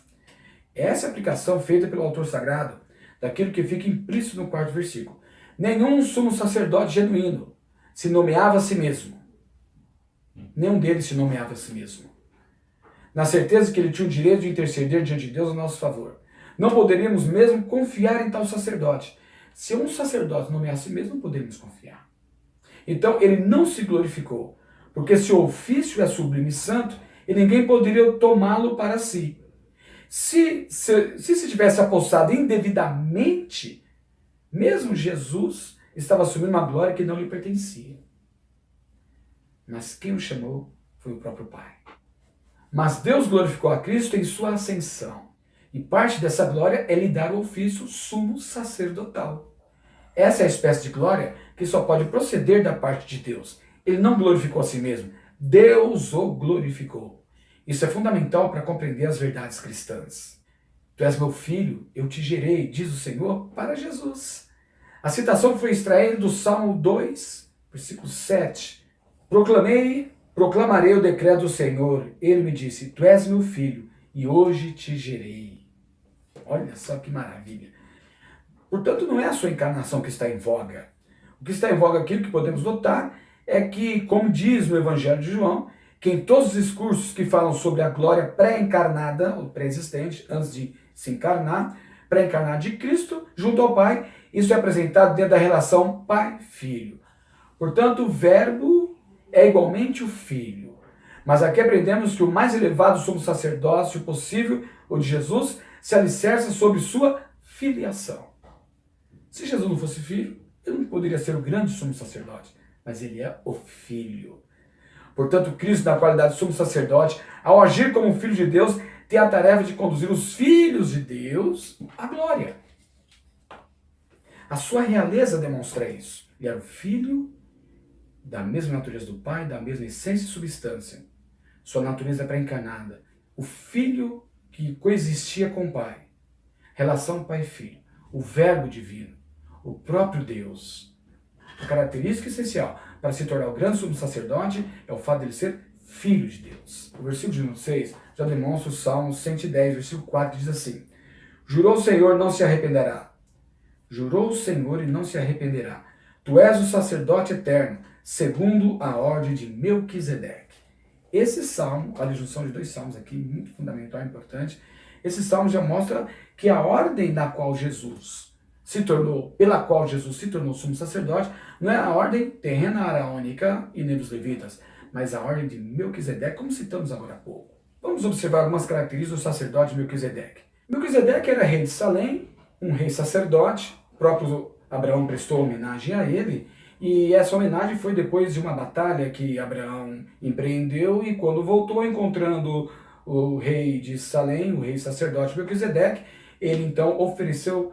Essa é a aplicação feita pelo autor sagrado daquilo que fica implícito no 4º versículo. Nenhum sumo sacerdote genuíno se nomeava a si mesmo. Nenhum deles se nomeava a si mesmo. Na certeza que ele tinha o direito de interceder diante de Deus a nosso favor. Não poderíamos mesmo confiar em tal sacerdote. Se um sacerdote nomear a si mesmo, não poderíamos confiar. Então ele não se glorificou, porque seu ofício é sublime e santo, e ninguém poderia tomá-lo para si. Se tivesse apossado indevidamente, mesmo Jesus estava assumindo uma glória que não lhe pertencia. Mas quem o chamou foi o próprio Pai. Mas Deus glorificou a Cristo em sua ascensão. E parte dessa glória é lhe dar o ofício sumo sacerdotal. Essa é a espécie de glória que só pode proceder da parte de Deus. Ele não glorificou a si mesmo. Deus o glorificou. Isso é fundamental para compreender as verdades cristãs. Tu és meu filho, eu te gerei, diz o Senhor, para Jesus. A citação foi extraída do Salmo 2, versículo 7. Proclamarei o decreto do Senhor. Ele me disse, tu és meu filho, e hoje te gerei. Olha só que maravilha. Portanto, não é a sua encarnação que está em voga. O que está em voga aqui, o que podemos notar, é que, como diz no Evangelho de João, que em todos os discursos que falam sobre a glória pré-encarnada, ou pré-existente, antes de se encarnar, pré-encarnada de Cristo, junto ao Pai, isso é apresentado dentro da relação pai-filho. Portanto, o verbo é igualmente o filho. Mas aqui aprendemos que o mais elevado sumo sacerdócio possível, o de Jesus, se alicerça sobre sua filiação. Se Jesus não fosse filho, ele não poderia ser o grande sumo sacerdote, mas ele é o filho. Portanto, Cristo, na qualidade de sumo sacerdote, ao agir como filho de Deus, tem a tarefa de conduzir os filhos de Deus à glória. A sua realeza demonstra isso. Ele era o filho da mesma natureza do Pai, da mesma essência e substância. Sua natureza pré-encarnada. O filho que coexistia com o Pai. Relação pai e filho. O verbo divino. O próprio Deus. A característica essencial para se tornar o grande sumo sacerdote é o fato de ele ser filho de Deus. O versículo de número 6 já demonstra o Salmo 110, versículo 4, diz assim: Jurou o Senhor, não se arrependerá. Jurou o Senhor e não se arrependerá. Tu és o sacerdote eterno, segundo a ordem de Melquisedeque. Esse salmo, olha a junção de dois salmos aqui, muito fundamental e importante. Esse salmo já mostra que a ordem pela qual Jesus se tornou sumo sacerdote, não é a ordem terrena araônica e nem dos levitas, mas a ordem de Melquisedeque, como citamos agora há pouco. Vamos observar algumas características do sacerdote Melquisedeque. Melquisedeque era rei de Salém, um rei sacerdote, o próprio Abraão prestou homenagem a ele, e essa homenagem foi depois de uma batalha que Abraão empreendeu, e quando voltou encontrando o rei de Salém, o rei sacerdote Melquisedeque, ele então ofereceu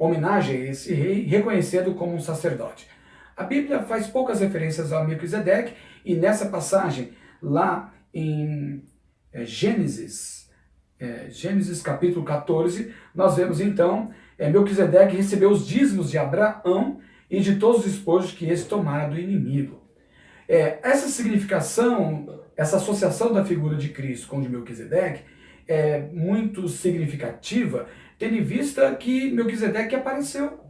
homenagem a esse rei, reconhecendo como um sacerdote. A Bíblia faz poucas referências a Melquisedeque, e nessa passagem, lá em Gênesis capítulo 14, nós vemos então Melquisedeque recebeu os dízimos de Abraão e de todos os despojos que esse tomara do inimigo. Essa significação, essa associação da figura de Cristo com a de Melquisedeque é muito significativa, tendo em vista que Melquisedeque apareceu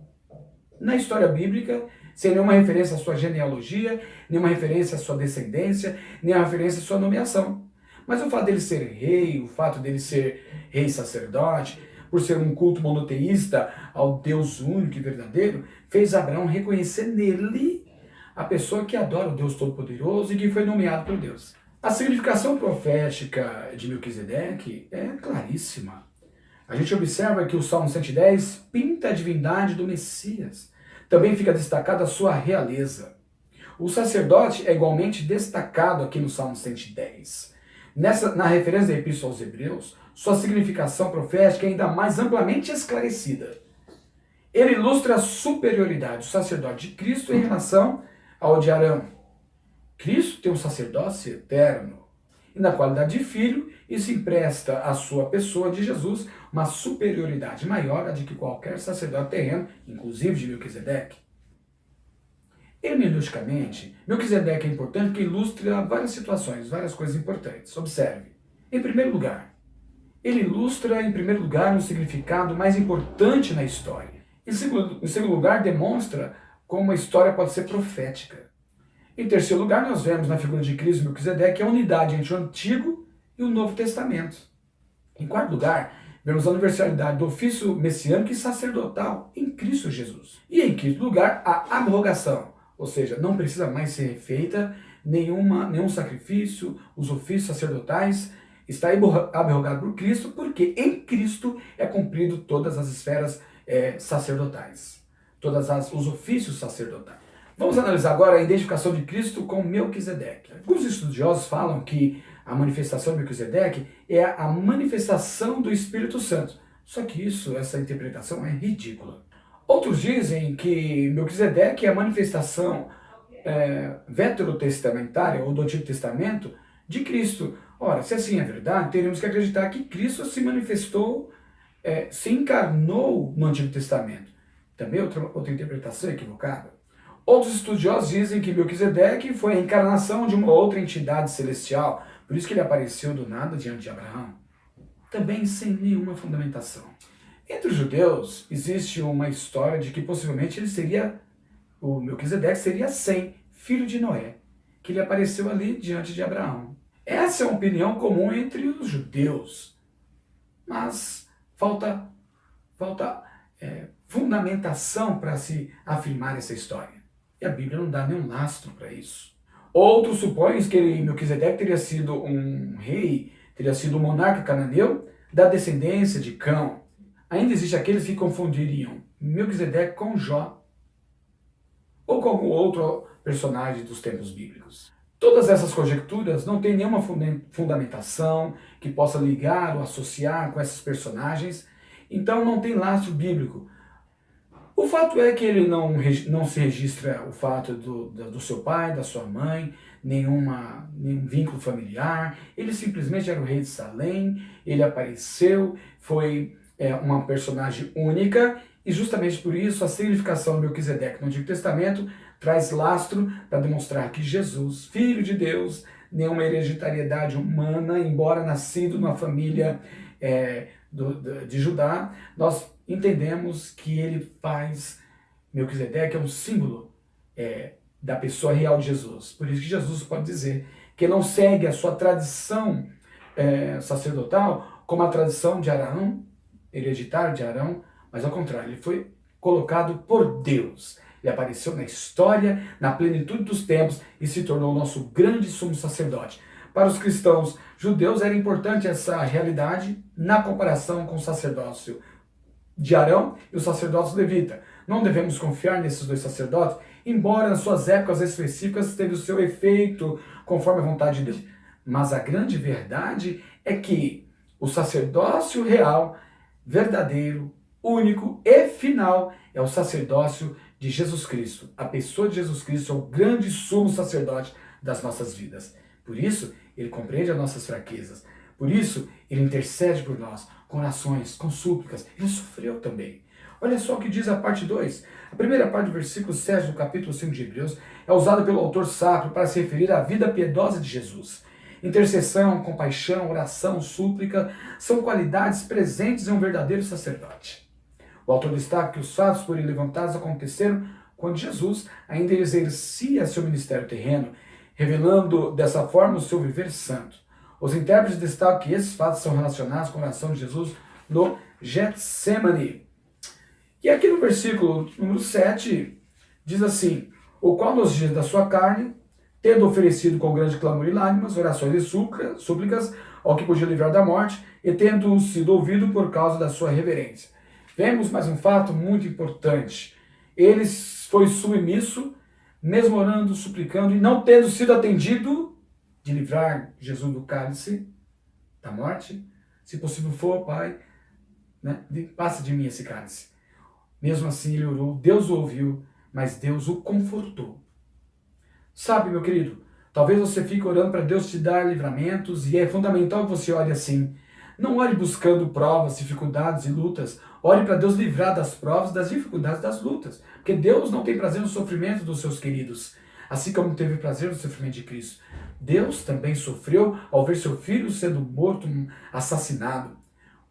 na história bíblica, sem nenhuma referência à sua genealogia, nenhuma referência à sua descendência, nenhuma referência à sua nomeação. Mas o fato dele ser rei, o fato dele ser rei sacerdote, por ser um culto monoteísta ao Deus único e verdadeiro, fez Abraão reconhecer nele a pessoa que adora o Deus Todo-Poderoso e que foi nomeado por Deus. A significação profética de Melquisedeque é claríssima. A gente observa que o Salmo 110 pinta a divindade do Messias. Também fica destacada a sua realeza. O sacerdote é igualmente destacado aqui no Salmo 110. Na referência da Epístola aos Hebreus, sua significação profética é ainda mais amplamente esclarecida. Ele ilustra a superioridade do sacerdote de Cristo em relação ao de Arão. Cristo tem um sacerdócio eterno. E na qualidade de filho, isso empresta à sua pessoa de Jesus uma superioridade maior a de que qualquer sacerdote terreno, inclusive de Melquisedeque. Hermeneuticamente, Melquisedeque é importante porque ilustra várias situações, várias coisas importantes. Observe. Em primeiro lugar, ele ilustra, em primeiro lugar, um significado mais importante na história. Em segundo lugar, demonstra como a história pode ser profética. Em terceiro lugar, nós vemos na figura de Cristo Melquisedeque a unidade entre o Antigo e o Novo Testamento. Em quarto lugar, vemos a universalidade do ofício messiânico e sacerdotal em Cristo Jesus. E em quinto lugar, a abrogação, ou seja, não precisa mais ser feita nenhum sacrifício, os ofícios sacerdotais está abrogado por Cristo, porque em Cristo é cumprido todas as esferas sacerdotais, os ofícios sacerdotais. Vamos analisar agora a identificação de Cristo com Melquisedeque. Alguns estudiosos falam que a manifestação de Melquisedeque é a manifestação do Espírito Santo. Só que essa interpretação é ridícula. Outros dizem que Melquisedeque é a manifestação veterotestamentária ou do Antigo Testamento de Cristo. Ora, se assim é verdade, teríamos que acreditar que Cristo se manifestou, se encarnou no Antigo Testamento. Também outra interpretação equivocada. Outros estudiosos dizem que Melquisedeque foi a encarnação de uma outra entidade celestial, por isso que ele apareceu do nada diante de Abraão. Também sem nenhuma fundamentação. Entre os judeus, existe uma história de que possivelmente o Melquisedeque seria Sem, filho de Noé, que ele apareceu ali diante de Abraão. Essa é uma opinião comum entre os judeus, mas falta fundamentação para se afirmar essa história. E a Bíblia não dá nenhum lastro para isso. Outros supõem que Melquisedeque teria sido um rei, teria sido um monarca cananeu da descendência de Cão. Ainda existem aqueles que confundiriam Melquisedeque com Jó ou com algum outro personagem dos tempos bíblicos. Todas essas conjecturas não têm nenhuma fundamentação que possa ligar ou associar com esses personagens, então não tem lastro bíblico. O fato é que ele não se registra o fato do seu pai, da sua mãe, nenhum vínculo familiar. Ele simplesmente era o rei de Salém, ele apareceu, foi uma personagem única, e justamente por isso a significação de Melquisedeque no Antigo Testamento traz lastro para demonstrar que Jesus, filho de Deus, nenhuma hereditariedade humana, embora nascido numa família de Judá, nós entendemos que Melquisedeque é um símbolo da pessoa real de Jesus. Por isso que Jesus pode dizer que não segue a sua tradição sacerdotal como a tradição de Arão, hereditária de Arão, mas ao contrário, ele foi colocado por Deus. Ele apareceu na história, na plenitude dos tempos e se tornou o nosso grande sumo sacerdote. Para os cristãos judeus era importante essa realidade na comparação com o sacerdócio de Arão e o sacerdócio levita. Não devemos confiar nesses dois sacerdotes, embora nas suas épocas específicas teve o seu efeito conforme a vontade de Deus. Mas a grande verdade é que o sacerdócio real, verdadeiro, único e final é o sacerdócio de Jesus Cristo. A pessoa de Jesus Cristo é o grande sumo sacerdote das nossas vidas. Por isso, ele compreende as nossas fraquezas. Por isso, ele intercede por nós, com orações, com súplicas. Ele sofreu também. Olha só o que diz a parte 2. A primeira parte do versículo 7 do capítulo 5 de Hebreus é usada pelo autor sacro para se referir à vida piedosa de Jesus. Intercessão, compaixão, oração, súplica são qualidades presentes em um verdadeiro sacerdote. O autor destaca que os fatos por ele levantados aconteceram quando Jesus ainda exercia seu ministério terreno, revelando dessa forma o seu viver santo. Os intérpretes destacam que esses fatos são relacionados com a oração de Jesus no Getsemane. E aqui no versículo número 7, diz assim: o qual nos dias da sua carne, tendo oferecido com grande clamor e lágrimas, orações e súplicas ao que podia livrar da morte, e tendo sido ouvido por causa da sua reverência. Vemos mais um fato muito importante. Ele foi submisso, mesmo orando, suplicando, e não tendo sido atendido, de livrar Jesus do cálice da morte. Se possível for, Pai, passa de mim esse cálice. Mesmo assim ele orou, Deus o ouviu, mas Deus o confortou. Sabe, meu querido, talvez você fique orando para Deus te dar livramentos, e é fundamental que você ore assim. Não ore buscando provas, dificuldades e lutas. Ore para Deus livrar das provas, das dificuldades, das lutas. Porque Deus não tem prazer no sofrimento dos seus queridos, assim como teve prazer no sofrimento de Cristo. Deus também sofreu ao ver seu filho sendo morto, assassinado.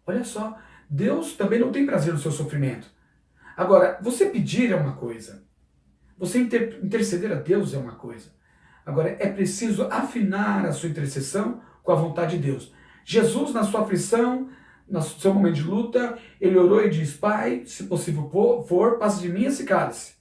Olha só, Deus também não tem prazer no seu sofrimento. Agora, você pedir é uma coisa. Você interceder a Deus é uma coisa. Agora, é preciso afinar a sua intercessão com a vontade de Deus. Jesus, na sua aflição, no seu momento de luta, ele orou e diz: Pai, se possível for, passe de mim esse cálice.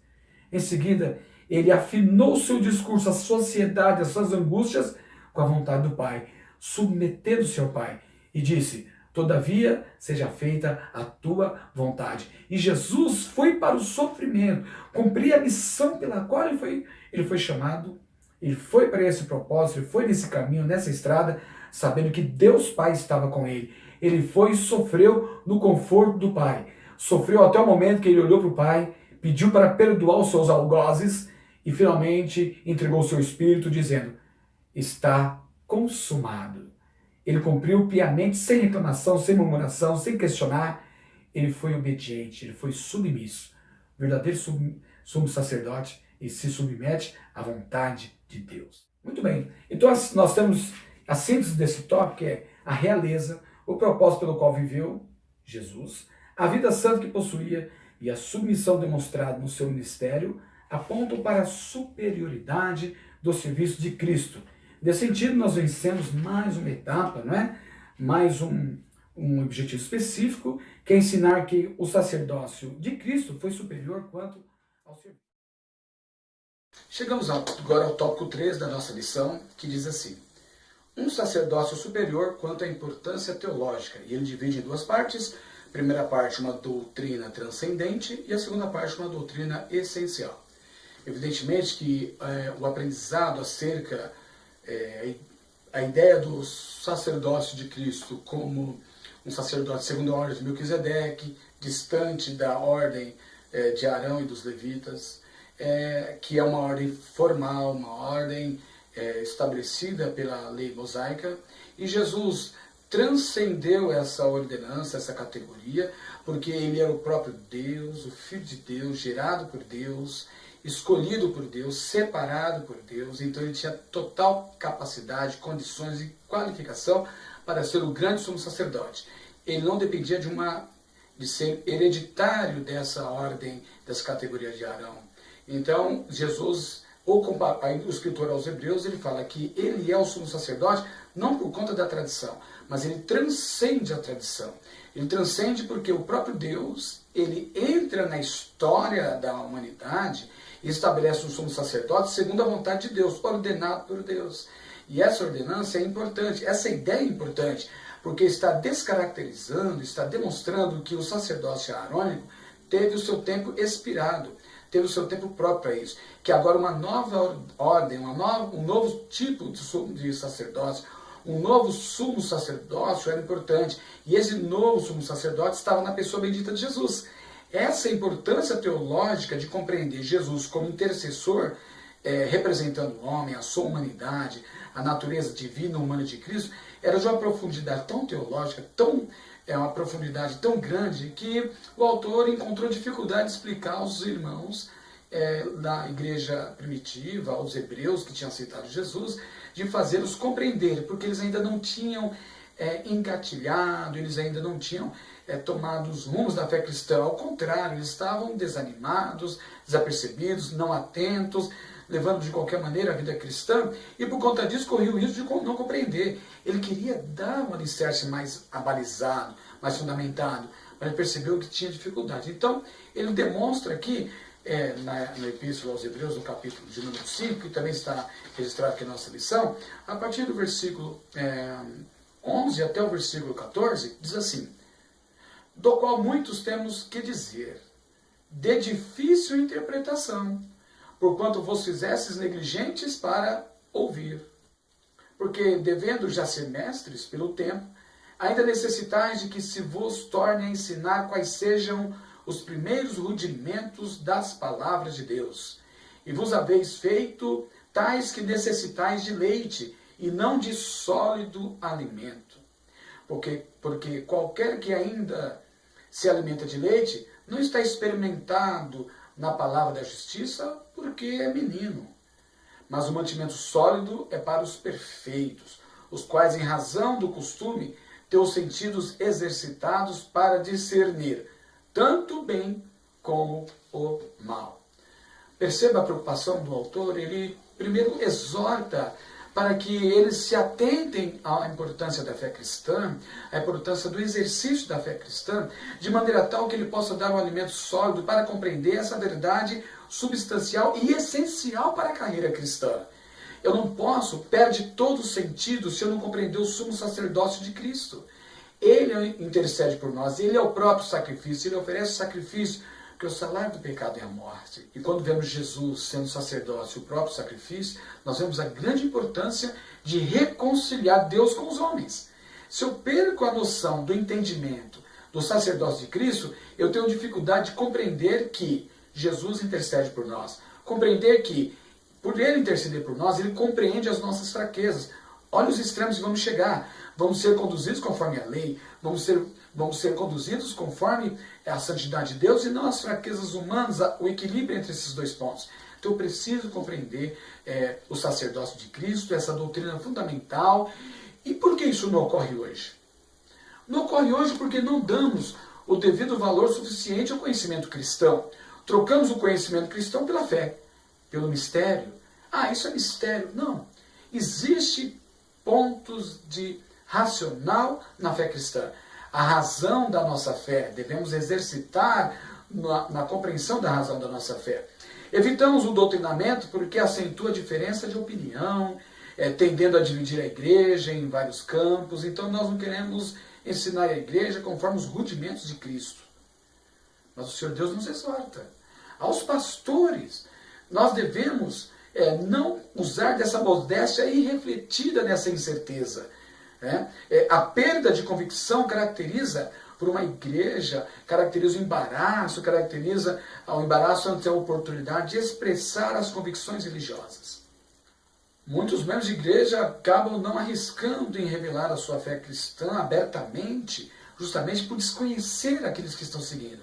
Em seguida, ele afinou o seu discurso, a sua ansiedade, as suas angústias com a vontade do Pai, submetendo-se ao Pai, e disse: Todavia, seja feita a tua vontade. E Jesus foi para o sofrimento, cumprir a missão pela qual ele foi chamado, ele foi para esse propósito, ele foi nesse caminho, nessa estrada, sabendo que Deus Pai estava com ele. Ele foi e sofreu no conforto do Pai. Sofreu até o momento que ele olhou para o Pai, pediu para perdoar os seus algozes e finalmente entregou o seu espírito, dizendo: está consumado. Ele cumpriu piamente, sem reclamação, sem murmuração, sem questionar. Ele foi obediente, ele foi submisso. O verdadeiro sumo sacerdote, e se submete à vontade de Deus. Muito bem, então nós temos a síntese desse tópico, que é a realeza, o propósito pelo qual viveu Jesus, a vida santa que possuía e a submissão demonstrada no seu ministério apontam para a superioridade do serviço de Cristo. Nesse sentido, nós vencemos mais uma etapa, não é? Mais um objetivo específico, que é ensinar que o sacerdócio de Cristo foi superior quanto ao serviço. Chegamos agora ao tópico 3 da nossa lição, que diz assim: um sacerdócio superior quanto à importância teológica. E ele divide em duas partes. A primeira parte, uma doutrina transcendente, e a segunda parte, uma doutrina essencial. Evidentemente que o aprendizado acerca a ideia do sacerdócio de Cristo como um sacerdote segundo a ordem de Melquisedeque, distante da ordem de Arão e dos levitas, que é uma ordem formal, uma ordem estabelecida pela lei mosaica, e Jesus transcendeu essa ordenança, essa categoria, porque ele era o próprio Deus, o Filho de Deus, gerado por Deus, escolhido por Deus, separado por Deus. Então ele tinha total capacidade, condições e qualificação para ser o grande sumo sacerdote. Ele não dependia de ser hereditário dessa ordem, dessa categoria de Arão. Então Jesus, o escritor aos Hebreus, ele fala que ele é o sumo sacerdote não por conta da tradição, mas ele transcende a tradição. Ele transcende porque o próprio Deus, ele entra na história da humanidade e estabelece um sumo sacerdote segundo a vontade de Deus, ordenado por Deus. E essa ordenança é importante, essa ideia é importante, porque está descaracterizando, está demonstrando que o sacerdócio arônico teve o seu tempo expirado, teve o seu tempo próprio para isso, que agora uma nova ordem, um novo tipo de sacerdócio, um novo sumo sacerdócio era importante, e esse novo sumo sacerdote estava na pessoa bendita de Jesus. Essa importância teológica de compreender Jesus como intercessor, representando o homem, a sua humanidade, a natureza divina e humana de Cristo, era de uma profundidade tão teológica, uma profundidade tão grande, que o autor encontrou dificuldade de explicar aos irmãos da igreja primitiva, aos hebreus que tinham aceitado Jesus, de fazê-los compreenderem, porque eles ainda não tinham engatilhado, eles ainda não tinham tomado os rumos da fé cristã. Ao contrário, eles estavam desanimados, desapercebidos, não atentos, levando de qualquer maneira a vida cristã, e por conta disso corria o risco de não compreender. Ele queria dar um alicerce mais abalizado, mais fundamentado, mas ele percebeu que tinha dificuldade. Então, ele demonstra aqui, na Epístola aos Hebreus, no capítulo de número 5, que também está registrado aqui na nossa lição, a partir do versículo 11 até o versículo 14, diz assim: do qual muitos temos que dizer, de difícil interpretação, porquanto vos fizestes negligentes para ouvir. Porque, devendo já ser mestres pelo tempo, ainda necessitais de que se vos torne a ensinar quais sejam os primeiros rudimentos das palavras de Deus. E vos haveis feito tais que necessitais de leite, e não de sólido alimento. porque qualquer que ainda se alimenta de leite não está experimentado na palavra da justiça porque é menino. Mas o mantimento sólido é para os perfeitos, os quais, em razão do costume, têm os sentidos exercitados para discernir tanto o bem como o mal. Perceba a preocupação do autor, ele primeiro exorta para que eles se atentem à importância da fé cristã, à importância do exercício da fé cristã, de maneira tal que ele possa dar um alimento sólido para compreender essa verdade substancial e essencial para a carreira cristã. Eu não posso, perde todo o sentido se eu não compreender o sumo sacerdócio de Cristo. Ele intercede por nós, ele é o próprio sacrifício, ele oferece o sacrifício, porque o salário do pecado é a morte. E quando vemos Jesus sendo sacerdote, o próprio sacrifício, nós vemos a grande importância de reconciliar Deus com os homens. Se eu perco a noção do entendimento do sacerdócio de Cristo, eu tenho dificuldade de compreender que Jesus intercede por nós. Compreender que, por ele interceder por nós, ele compreende as nossas fraquezas. Olha os extremos que vamos chegar. Vamos ser conduzidos conforme a lei, vamos ser conduzidos conforme a santidade de Deus e não as fraquezas humanas, o equilíbrio entre esses dois pontos. Então eu preciso compreender o sacerdócio de Cristo, essa doutrina fundamental. E por que isso não ocorre hoje? Não ocorre hoje porque não damos o devido valor suficiente ao conhecimento cristão. Trocamos o conhecimento cristão pela fé, pelo mistério. Ah, isso é mistério. Não. Existe pontos de racional na fé cristã. A razão da nossa fé, devemos exercitar na compreensão da razão da nossa fé. Evitamos o doutrinamento porque acentua a diferença de opinião, tendendo a dividir a igreja em vários campos. Então nós não queremos ensinar a igreja conforme os rudimentos de Cristo. Mas o Senhor Deus nos exorta. Aos pastores, nós devemos não usar dessa modéstia irrefletida nessa incerteza. A perda de convicção caracteriza, por uma igreja, caracteriza o embaraço ante a oportunidade de expressar as convicções religiosas. Muitos membros de igreja acabam não arriscando em revelar a sua fé cristã abertamente, justamente por desconhecer aqueles que estão seguindo.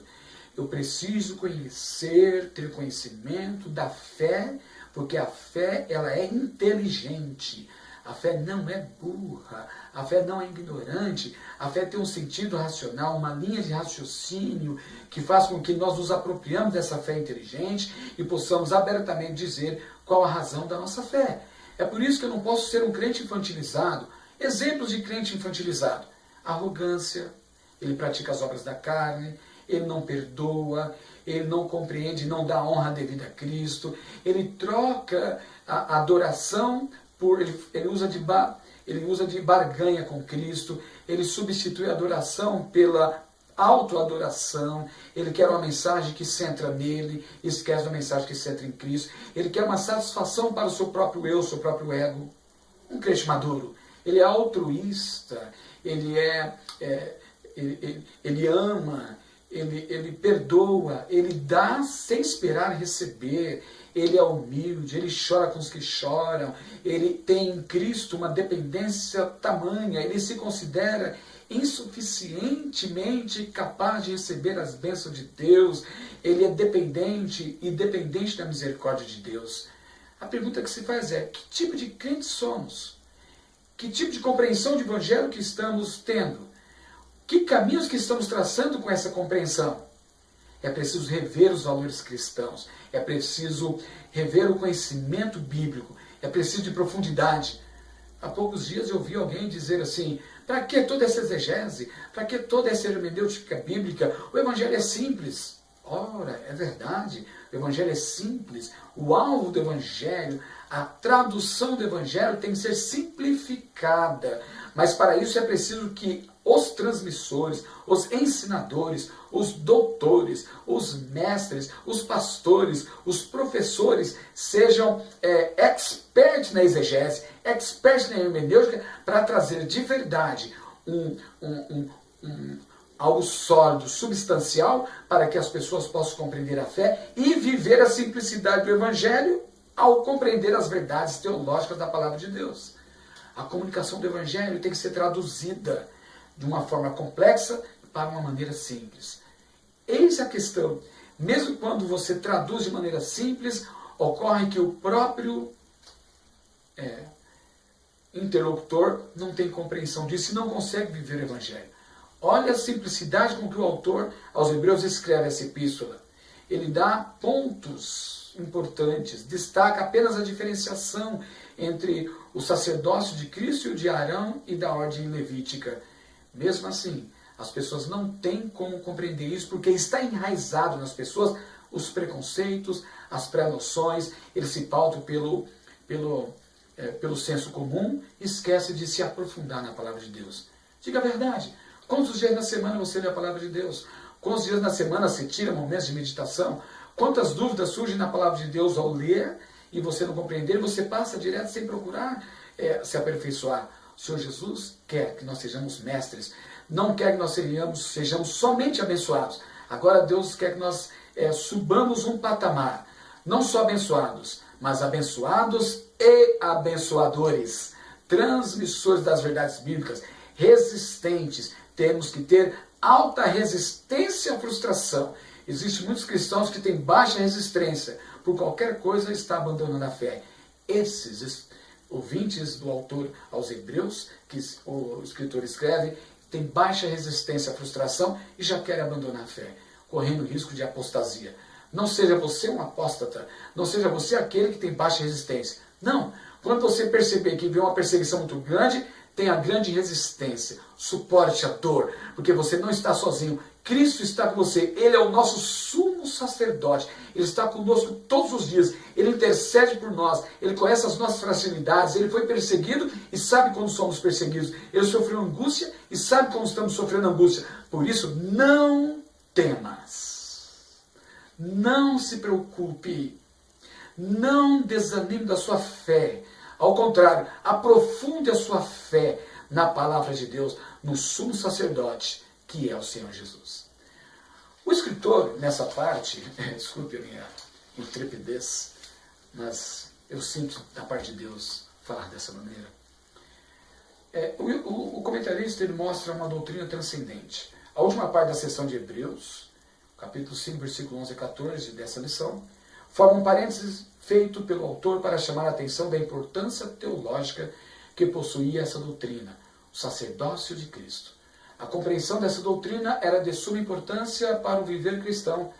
Eu preciso conhecer, ter conhecimento da fé, porque a fé ela é inteligente. A fé não é burra, a fé não é ignorante, a fé tem um sentido racional, uma linha de raciocínio que faz com que nós nos apropriamos dessa fé inteligente e possamos abertamente dizer qual a razão da nossa fé. É por isso que eu não posso ser um crente infantilizado. Exemplos de crente infantilizado: arrogância, ele pratica as obras da carne, ele não perdoa, ele não compreende, não dá honra devida a Cristo, ele troca a adoração ele usa de barganha com Cristo, ele substitui a adoração pela autoadoração, ele quer uma mensagem que centra nele, esquece da mensagem que centra em Cristo, ele quer uma satisfação para o seu próprio eu, seu próprio ego. Um crente maduro, ele é altruísta, ele ama, ele perdoa, ele dá sem esperar receber, ele é humilde, ele chora com os que choram, ele tem em Cristo uma dependência tamanha, ele se considera insuficientemente capaz de receber as bênçãos de Deus, ele é dependente e dependente da misericórdia de Deus. A pergunta que se faz é: que tipo de crente somos? Que tipo de compreensão de evangelho que estamos tendo? Que caminhos que estamos traçando com essa compreensão? É preciso rever os valores cristãos, é preciso rever o conhecimento bíblico, é preciso de profundidade. Há poucos dias eu ouvi alguém dizer assim: para que toda essa exegese? Para que toda essa hermenêutica bíblica? O evangelho é simples. Ora, é verdade, o evangelho é simples. O alvo do evangelho, a tradução do evangelho tem que ser simplificada. Mas para isso é preciso que os transmissores, os ensinadores, os doutores, os mestres, os pastores, os professores sejam experts na exegese, experts na hermenêutica, para trazer de verdade algo sólido, substancial, para que as pessoas possam compreender a fé e viver a simplicidade do evangelho ao compreender as verdades teológicas da palavra de Deus. A comunicação do evangelho tem que ser traduzida de uma forma complexa para uma maneira simples. Eis a questão. Mesmo quando você traduz de maneira simples, ocorre que o próprio interlocutor não tem compreensão disso e não consegue viver o Evangelho. Olha a simplicidade com que o autor aos Hebreus escreve essa epístola. Ele dá pontos importantes, destaca apenas a diferenciação entre o sacerdócio de Cristo e o de Arão e da ordem levítica. Mesmo assim, as pessoas não têm como compreender isso, porque está enraizado nas pessoas os preconceitos, as pré-noções, eles se pautam pelo senso comum e esquece de se aprofundar na palavra de Deus. Diga a verdade. Quantos dias na semana você lê a palavra de Deus? Quantos dias na semana você tira momentos de meditação? Quantas dúvidas surgem na palavra de Deus ao ler e você não compreender? Você passa direto sem procurar se aperfeiçoar. O Senhor Jesus quer que nós sejamos mestres. Não quer que nós sejamos somente abençoados. Agora Deus quer que nós subamos um patamar. Não só abençoados, mas abençoados e abençoadores. Transmissores das verdades bíblicas. Resistentes. Temos que ter alta resistência à frustração. Existem muitos cristãos que têm baixa resistência. Por qualquer coisa está abandonando a fé. Esses ouvintes do autor aos Hebreus, que o escritor escreve, têm baixa resistência à frustração e já querem abandonar a fé, correndo risco de apostasia. Não seja você um apóstata, não seja você aquele que tem baixa resistência. Não, quando você perceber que vem uma perseguição muito grande, tenha grande resistência, suporte a dor, porque você não está sozinho. Cristo está com você, Ele é o nosso sumo sacerdote, Ele está conosco todos os dias, Ele intercede por nós, Ele conhece as nossas fragilidades, Ele foi perseguido e sabe quando somos perseguidos, Ele sofreu angústia e sabe quando estamos sofrendo angústia. Por isso, não temas, não se preocupe, não desanime da sua fé. Ao contrário, aprofunde a sua fé na palavra de Deus, no sumo sacerdote, que é o Senhor Jesus. O escritor, nessa parte, desculpe a minha intrepidez, mas eu sinto da parte de Deus falar dessa maneira. O comentarista ele mostra uma doutrina transcendente. A última parte da seção de Hebreus, capítulo 5, versículo 11 e 14 dessa lição, forma um parênteses feito pelo autor para chamar a atenção da importância teológica que possuía essa doutrina, o sacerdócio de Cristo. A compreensão dessa doutrina era de suma importância para o viver cristão,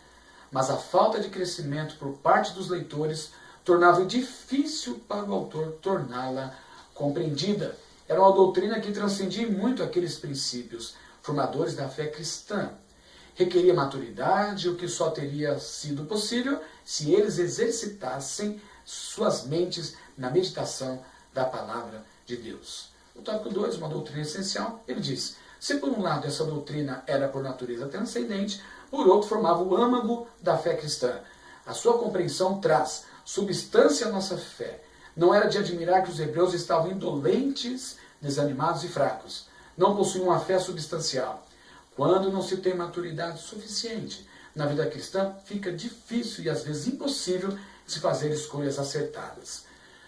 mas a falta de crescimento por parte dos leitores tornava difícil para o autor torná-la compreendida. Era uma doutrina que transcendia muito aqueles princípios formadores da fé cristã. Requeria maturidade, o que só teria sido possível se eles exercitassem suas mentes na meditação da palavra de Deus. O tópico 2, uma doutrina essencial, ele diz: se por um lado essa doutrina era por natureza transcendente, por outro formava o âmago da fé cristã. A sua compreensão traz substância à nossa fé. Não era de admirar que os hebreus estavam indolentes, desanimados e fracos. Não possuíam uma fé substancial. Quando não se tem maturidade suficiente na vida cristã, fica difícil e às vezes impossível se fazer escolhas acertadas.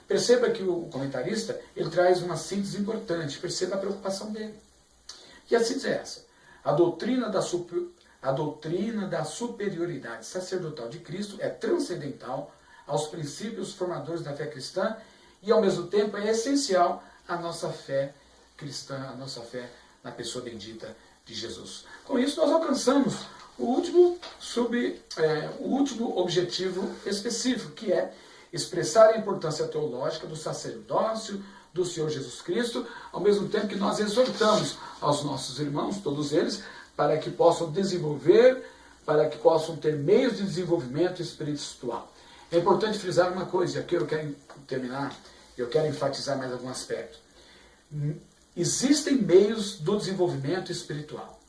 Perceba que o comentarista ele traz uma síntese importante, perceba a preocupação dele. E a síntese é essa: a doutrina da superioridade sacerdotal de Cristo é transcendental aos princípios formadores da fé cristã e ao mesmo tempo é essencial à nossa fé cristã, à nossa fé na pessoa bendita de Jesus. Com isso nós alcançamos o último objetivo específico, que é expressar a importância teológica do sacerdócio do Senhor Jesus Cristo, ao mesmo tempo que nós exortamos aos nossos irmãos, todos eles, para que possam desenvolver, para que possam ter meios de desenvolvimento espiritual. É importante frisar uma coisa, e aqui eu quero terminar, eu quero enfatizar mais algum aspecto. Existem meios do desenvolvimento espiritual.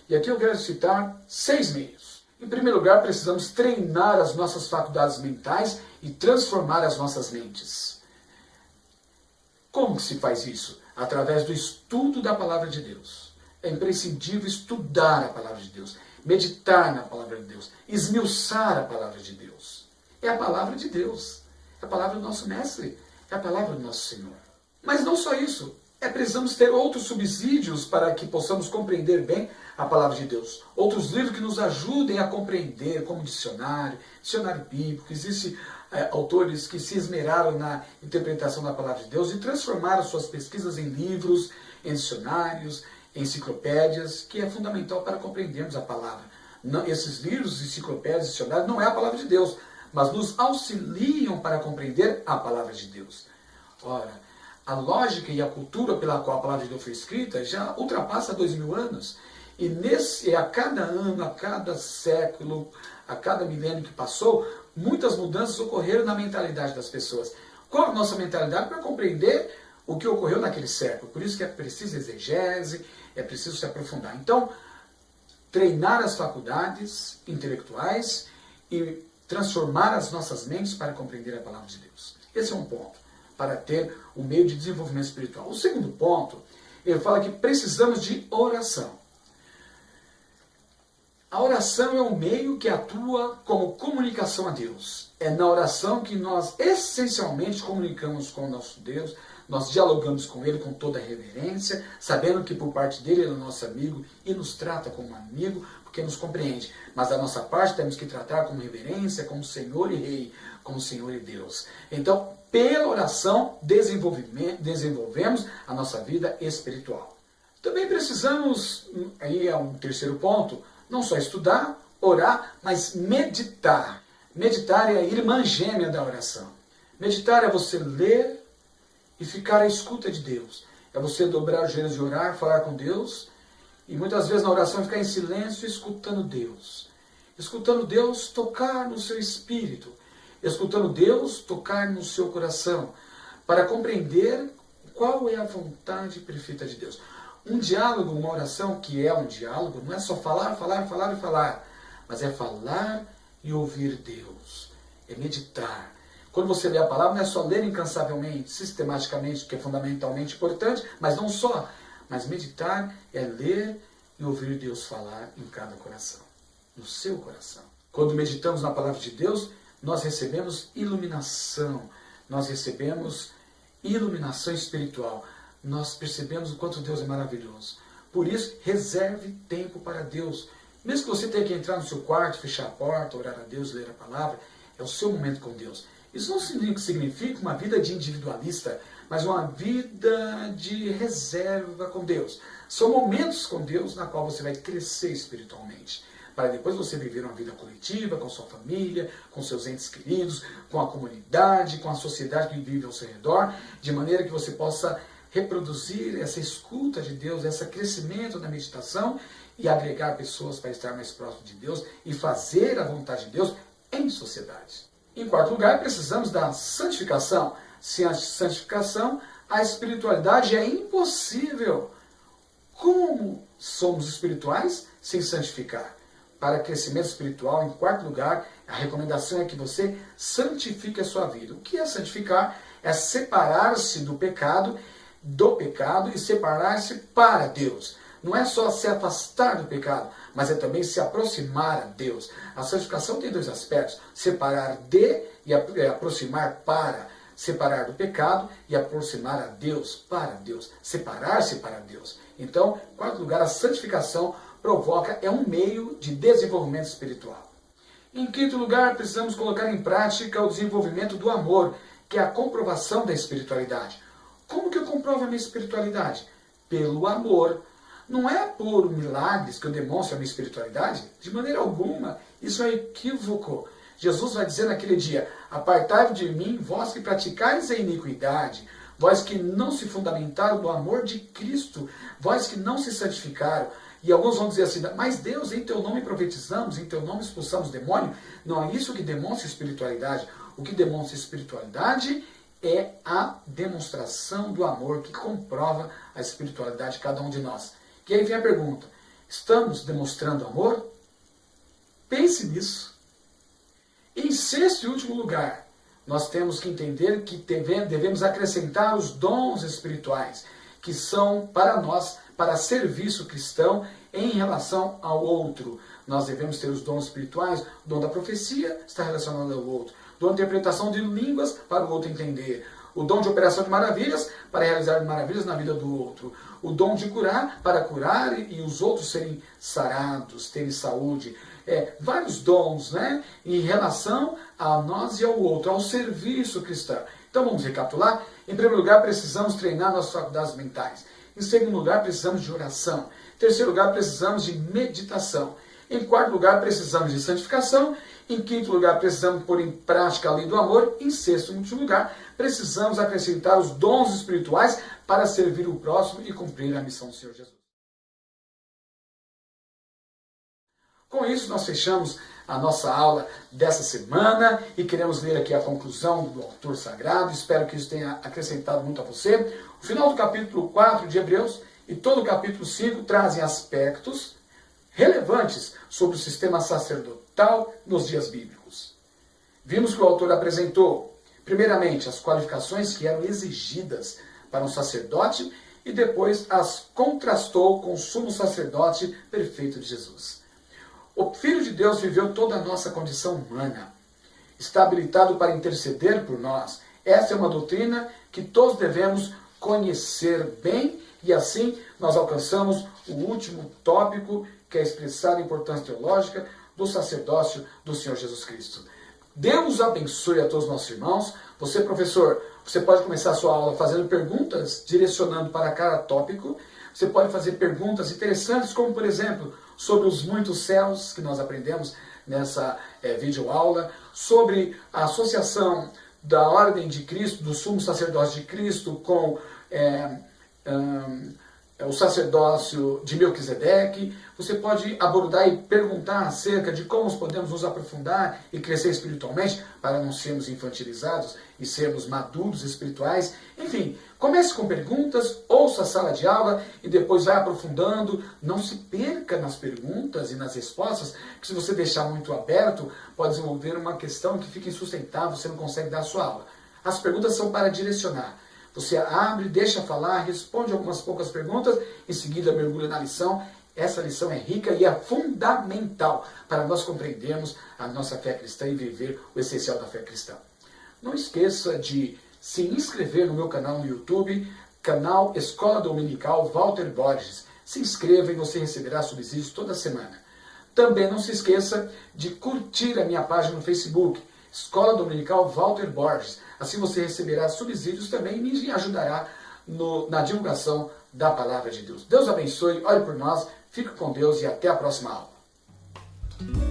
E aqui eu quero citar 6 meios. Em primeiro lugar, precisamos treinar as nossas faculdades mentais e transformar as nossas mentes. Como que se faz isso? Através do estudo da palavra de Deus. É imprescindível estudar a palavra de Deus, meditar na palavra de Deus, esmiuçar a palavra de Deus. É a palavra de Deus, é a palavra do nosso mestre, é a palavra do nosso Senhor. Mas não só isso. Precisamos ter outros subsídios para que possamos compreender bem a palavra de Deus. Outros livros que nos ajudem a compreender, como dicionário bíblico. Existem autores que se esmeraram na interpretação da palavra de Deus e transformaram suas pesquisas em livros, em dicionários, em enciclopédias, que é fundamental para compreendermos a palavra. Esses livros, enciclopédias, dicionários, não é a palavra de Deus, mas nos auxiliam para compreender a palavra de Deus. Ora, a lógica e a cultura pela qual a palavra de Deus foi escrita já ultrapassa 2000 anos. E a cada ano, a cada século, a cada milênio que passou, muitas mudanças ocorreram na mentalidade das pessoas. Qual a nossa mentalidade para compreender o que ocorreu naquele século? Por isso que é preciso exegese, é preciso se aprofundar. Então, treinar as faculdades intelectuais e transformar as nossas mentes para compreender a palavra de Deus. Esse é um ponto, para ter um meio de desenvolvimento espiritual. O segundo ponto, ele fala que precisamos de oração. A oração é um meio que atua como comunicação a Deus. É na oração que nós essencialmente comunicamos com o nosso Deus, nós dialogamos com Ele com toda a reverência, sabendo que por parte dele Ele é nosso amigo e nos trata como amigo, porque nos compreende. Mas da nossa parte temos que tratar com reverência, como Senhor e Rei, como Senhor e Deus. Então, pela oração, desenvolvemos a nossa vida espiritual. Também precisamos, aí é um terceiro ponto, não só estudar, orar, mas meditar. Meditar é a irmã gêmea da oração. Meditar é você ler e ficar à escuta de Deus. É você dobrar os joelhos e orar, falar com Deus, e muitas vezes na oração ficar em silêncio escutando Deus. Escutando Deus tocar no seu espírito. Escutando Deus tocar no seu coração, para compreender qual é a vontade perfeita de Deus. Um diálogo, uma oração que é um diálogo, não é só falar, mas é falar e ouvir Deus. É meditar. Quando você lê a palavra, não é só ler incansavelmente, sistematicamente, que é fundamentalmente importante, mas não só. Mas meditar é ler e ouvir Deus falar em cada coração, no seu coração. Quando meditamos na palavra de Deus, nós recebemos iluminação, espiritual, nós percebemos o quanto Deus é maravilhoso. Por isso, reserve tempo para Deus. Mesmo que você tenha que entrar no seu quarto, fechar a porta, orar a Deus, ler a palavra, é o seu momento com Deus. Isso não significa uma vida de individualista, mas uma vida de reserva com Deus. São momentos com Deus na qual você vai crescer espiritualmente, para depois você viver uma vida coletiva, com sua família, com seus entes queridos, com a comunidade, com a sociedade que vive ao seu redor, de maneira que você possa reproduzir essa escuta de Deus, esse crescimento na meditação e agregar pessoas para estar mais próximo de Deus e fazer a vontade de Deus em sociedade. Em quarto lugar, precisamos da santificação. Sem a santificação, a espiritualidade é impossível. Como somos espirituais sem santificar? Para crescimento espiritual, em quarto lugar, a recomendação é que você santifique a sua vida. O que é santificar? É separar-se do pecado e separar-se para Deus. Não é só se afastar do pecado, mas é também se aproximar a Deus. A santificação tem dois aspectos: separar de e aproximar para. Separar do pecado e aproximar a Deus, para Deus. Separar-se para Deus. Então, em quarto lugar, a santificação é um meio de desenvolvimento espiritual. Em quinto lugar, precisamos colocar em prática o desenvolvimento do amor, que é a comprovação da espiritualidade. Como que eu comprovo a minha espiritualidade? Pelo amor. Não é por milagres que eu demonstro a minha espiritualidade? De maneira alguma. Isso é equívoco. Jesus vai dizer naquele dia: apartai-vos de mim, vós que praticais a iniquidade, vós que não se fundamentaram no amor de Cristo, vós que não se santificaram. E alguns vão dizer assim: mas Deus, em teu nome profetizamos, em teu nome expulsamos demônio. Não é isso que demonstra espiritualidade. O que demonstra espiritualidade é a demonstração do amor, que comprova a espiritualidade de cada um de nós. E aí vem a pergunta: estamos demonstrando amor? Pense nisso. Em sexto e último lugar, nós temos que entender que devemos acrescentar os dons espirituais, que são para nós, para serviço cristão em relação ao outro. Nós devemos ter os dons espirituais. O dom da profecia está relacionado ao outro. O dom da interpretação de línguas para o outro entender. O dom de operação de maravilhas, para realizar maravilhas na vida do outro. O dom de curar, para curar e os outros serem sarados, terem saúde. Vários dons, né? Em relação a nós e ao outro, ao serviço cristão. Então vamos recapitular. Em primeiro lugar, precisamos treinar nossas faculdades mentais. Em segundo lugar, precisamos de oração. Em terceiro lugar, precisamos de meditação. Em quarto lugar, precisamos de santificação. Em quinto lugar, precisamos pôr em prática a lei do amor. Em sexto e último lugar, precisamos acrescentar os dons espirituais para servir o próximo e cumprir a missão do Senhor Jesus. Com isso, nós fechamos a nossa aula dessa semana e queremos ler aqui a conclusão do autor sagrado. Espero que isso tenha acrescentado muito a você. O final do capítulo 4 de Hebreus e todo o capítulo 5 trazem aspectos relevantes sobre o sistema sacerdotal nos dias bíblicos. Vimos que o autor apresentou, primeiramente, as qualificações que eram exigidas para um sacerdote e depois as contrastou com o sumo sacerdote perfeito de Jesus. O Filho de Deus viveu toda a nossa condição humana. Está habilitado para interceder por nós. Essa é uma doutrina que todos devemos conhecer bem e assim nós alcançamos o último tópico, que é expressar a importância teológica do sacerdócio do Senhor Jesus Cristo. Deus abençoe a todos os nossos irmãos. Você, professor, você pode começar a sua aula fazendo perguntas, direcionando para cada tópico. Você pode fazer perguntas interessantes, como, por exemplo, sobre os muitos céus que nós aprendemos nessa videoaula, sobre a associação da ordem de Cristo, do sumo sacerdócio de Cristo com o sacerdócio de Melquisedeque. Você pode abordar e perguntar acerca de como podemos nos aprofundar e crescer espiritualmente para não sermos infantilizados e sermos maduros espirituais. Enfim, comece com perguntas, ouça a sala de aula e depois vai aprofundando. Não se perca nas perguntas e nas respostas, que se você deixar muito aberto, pode desenvolver uma questão que fica insustentável, você não consegue dar a sua aula. As perguntas são para direcionar. Você abre, deixa falar, responde algumas poucas perguntas, em seguida mergulha na lição. Essa lição é rica e é fundamental para nós compreendermos a nossa fé cristã e viver o essencial da fé cristã. Não esqueça de se inscrever no meu canal no YouTube, canal Escola Dominical Walter Borges. Se inscreva e você receberá subsídios toda semana. Também não se esqueça de curtir a minha página no Facebook, Escola Dominical Walter Borges. Assim você receberá subsídios também e me ajudará na divulgação da Palavra de Deus. Deus abençoe, ore por nós, fique com Deus e até a próxima aula.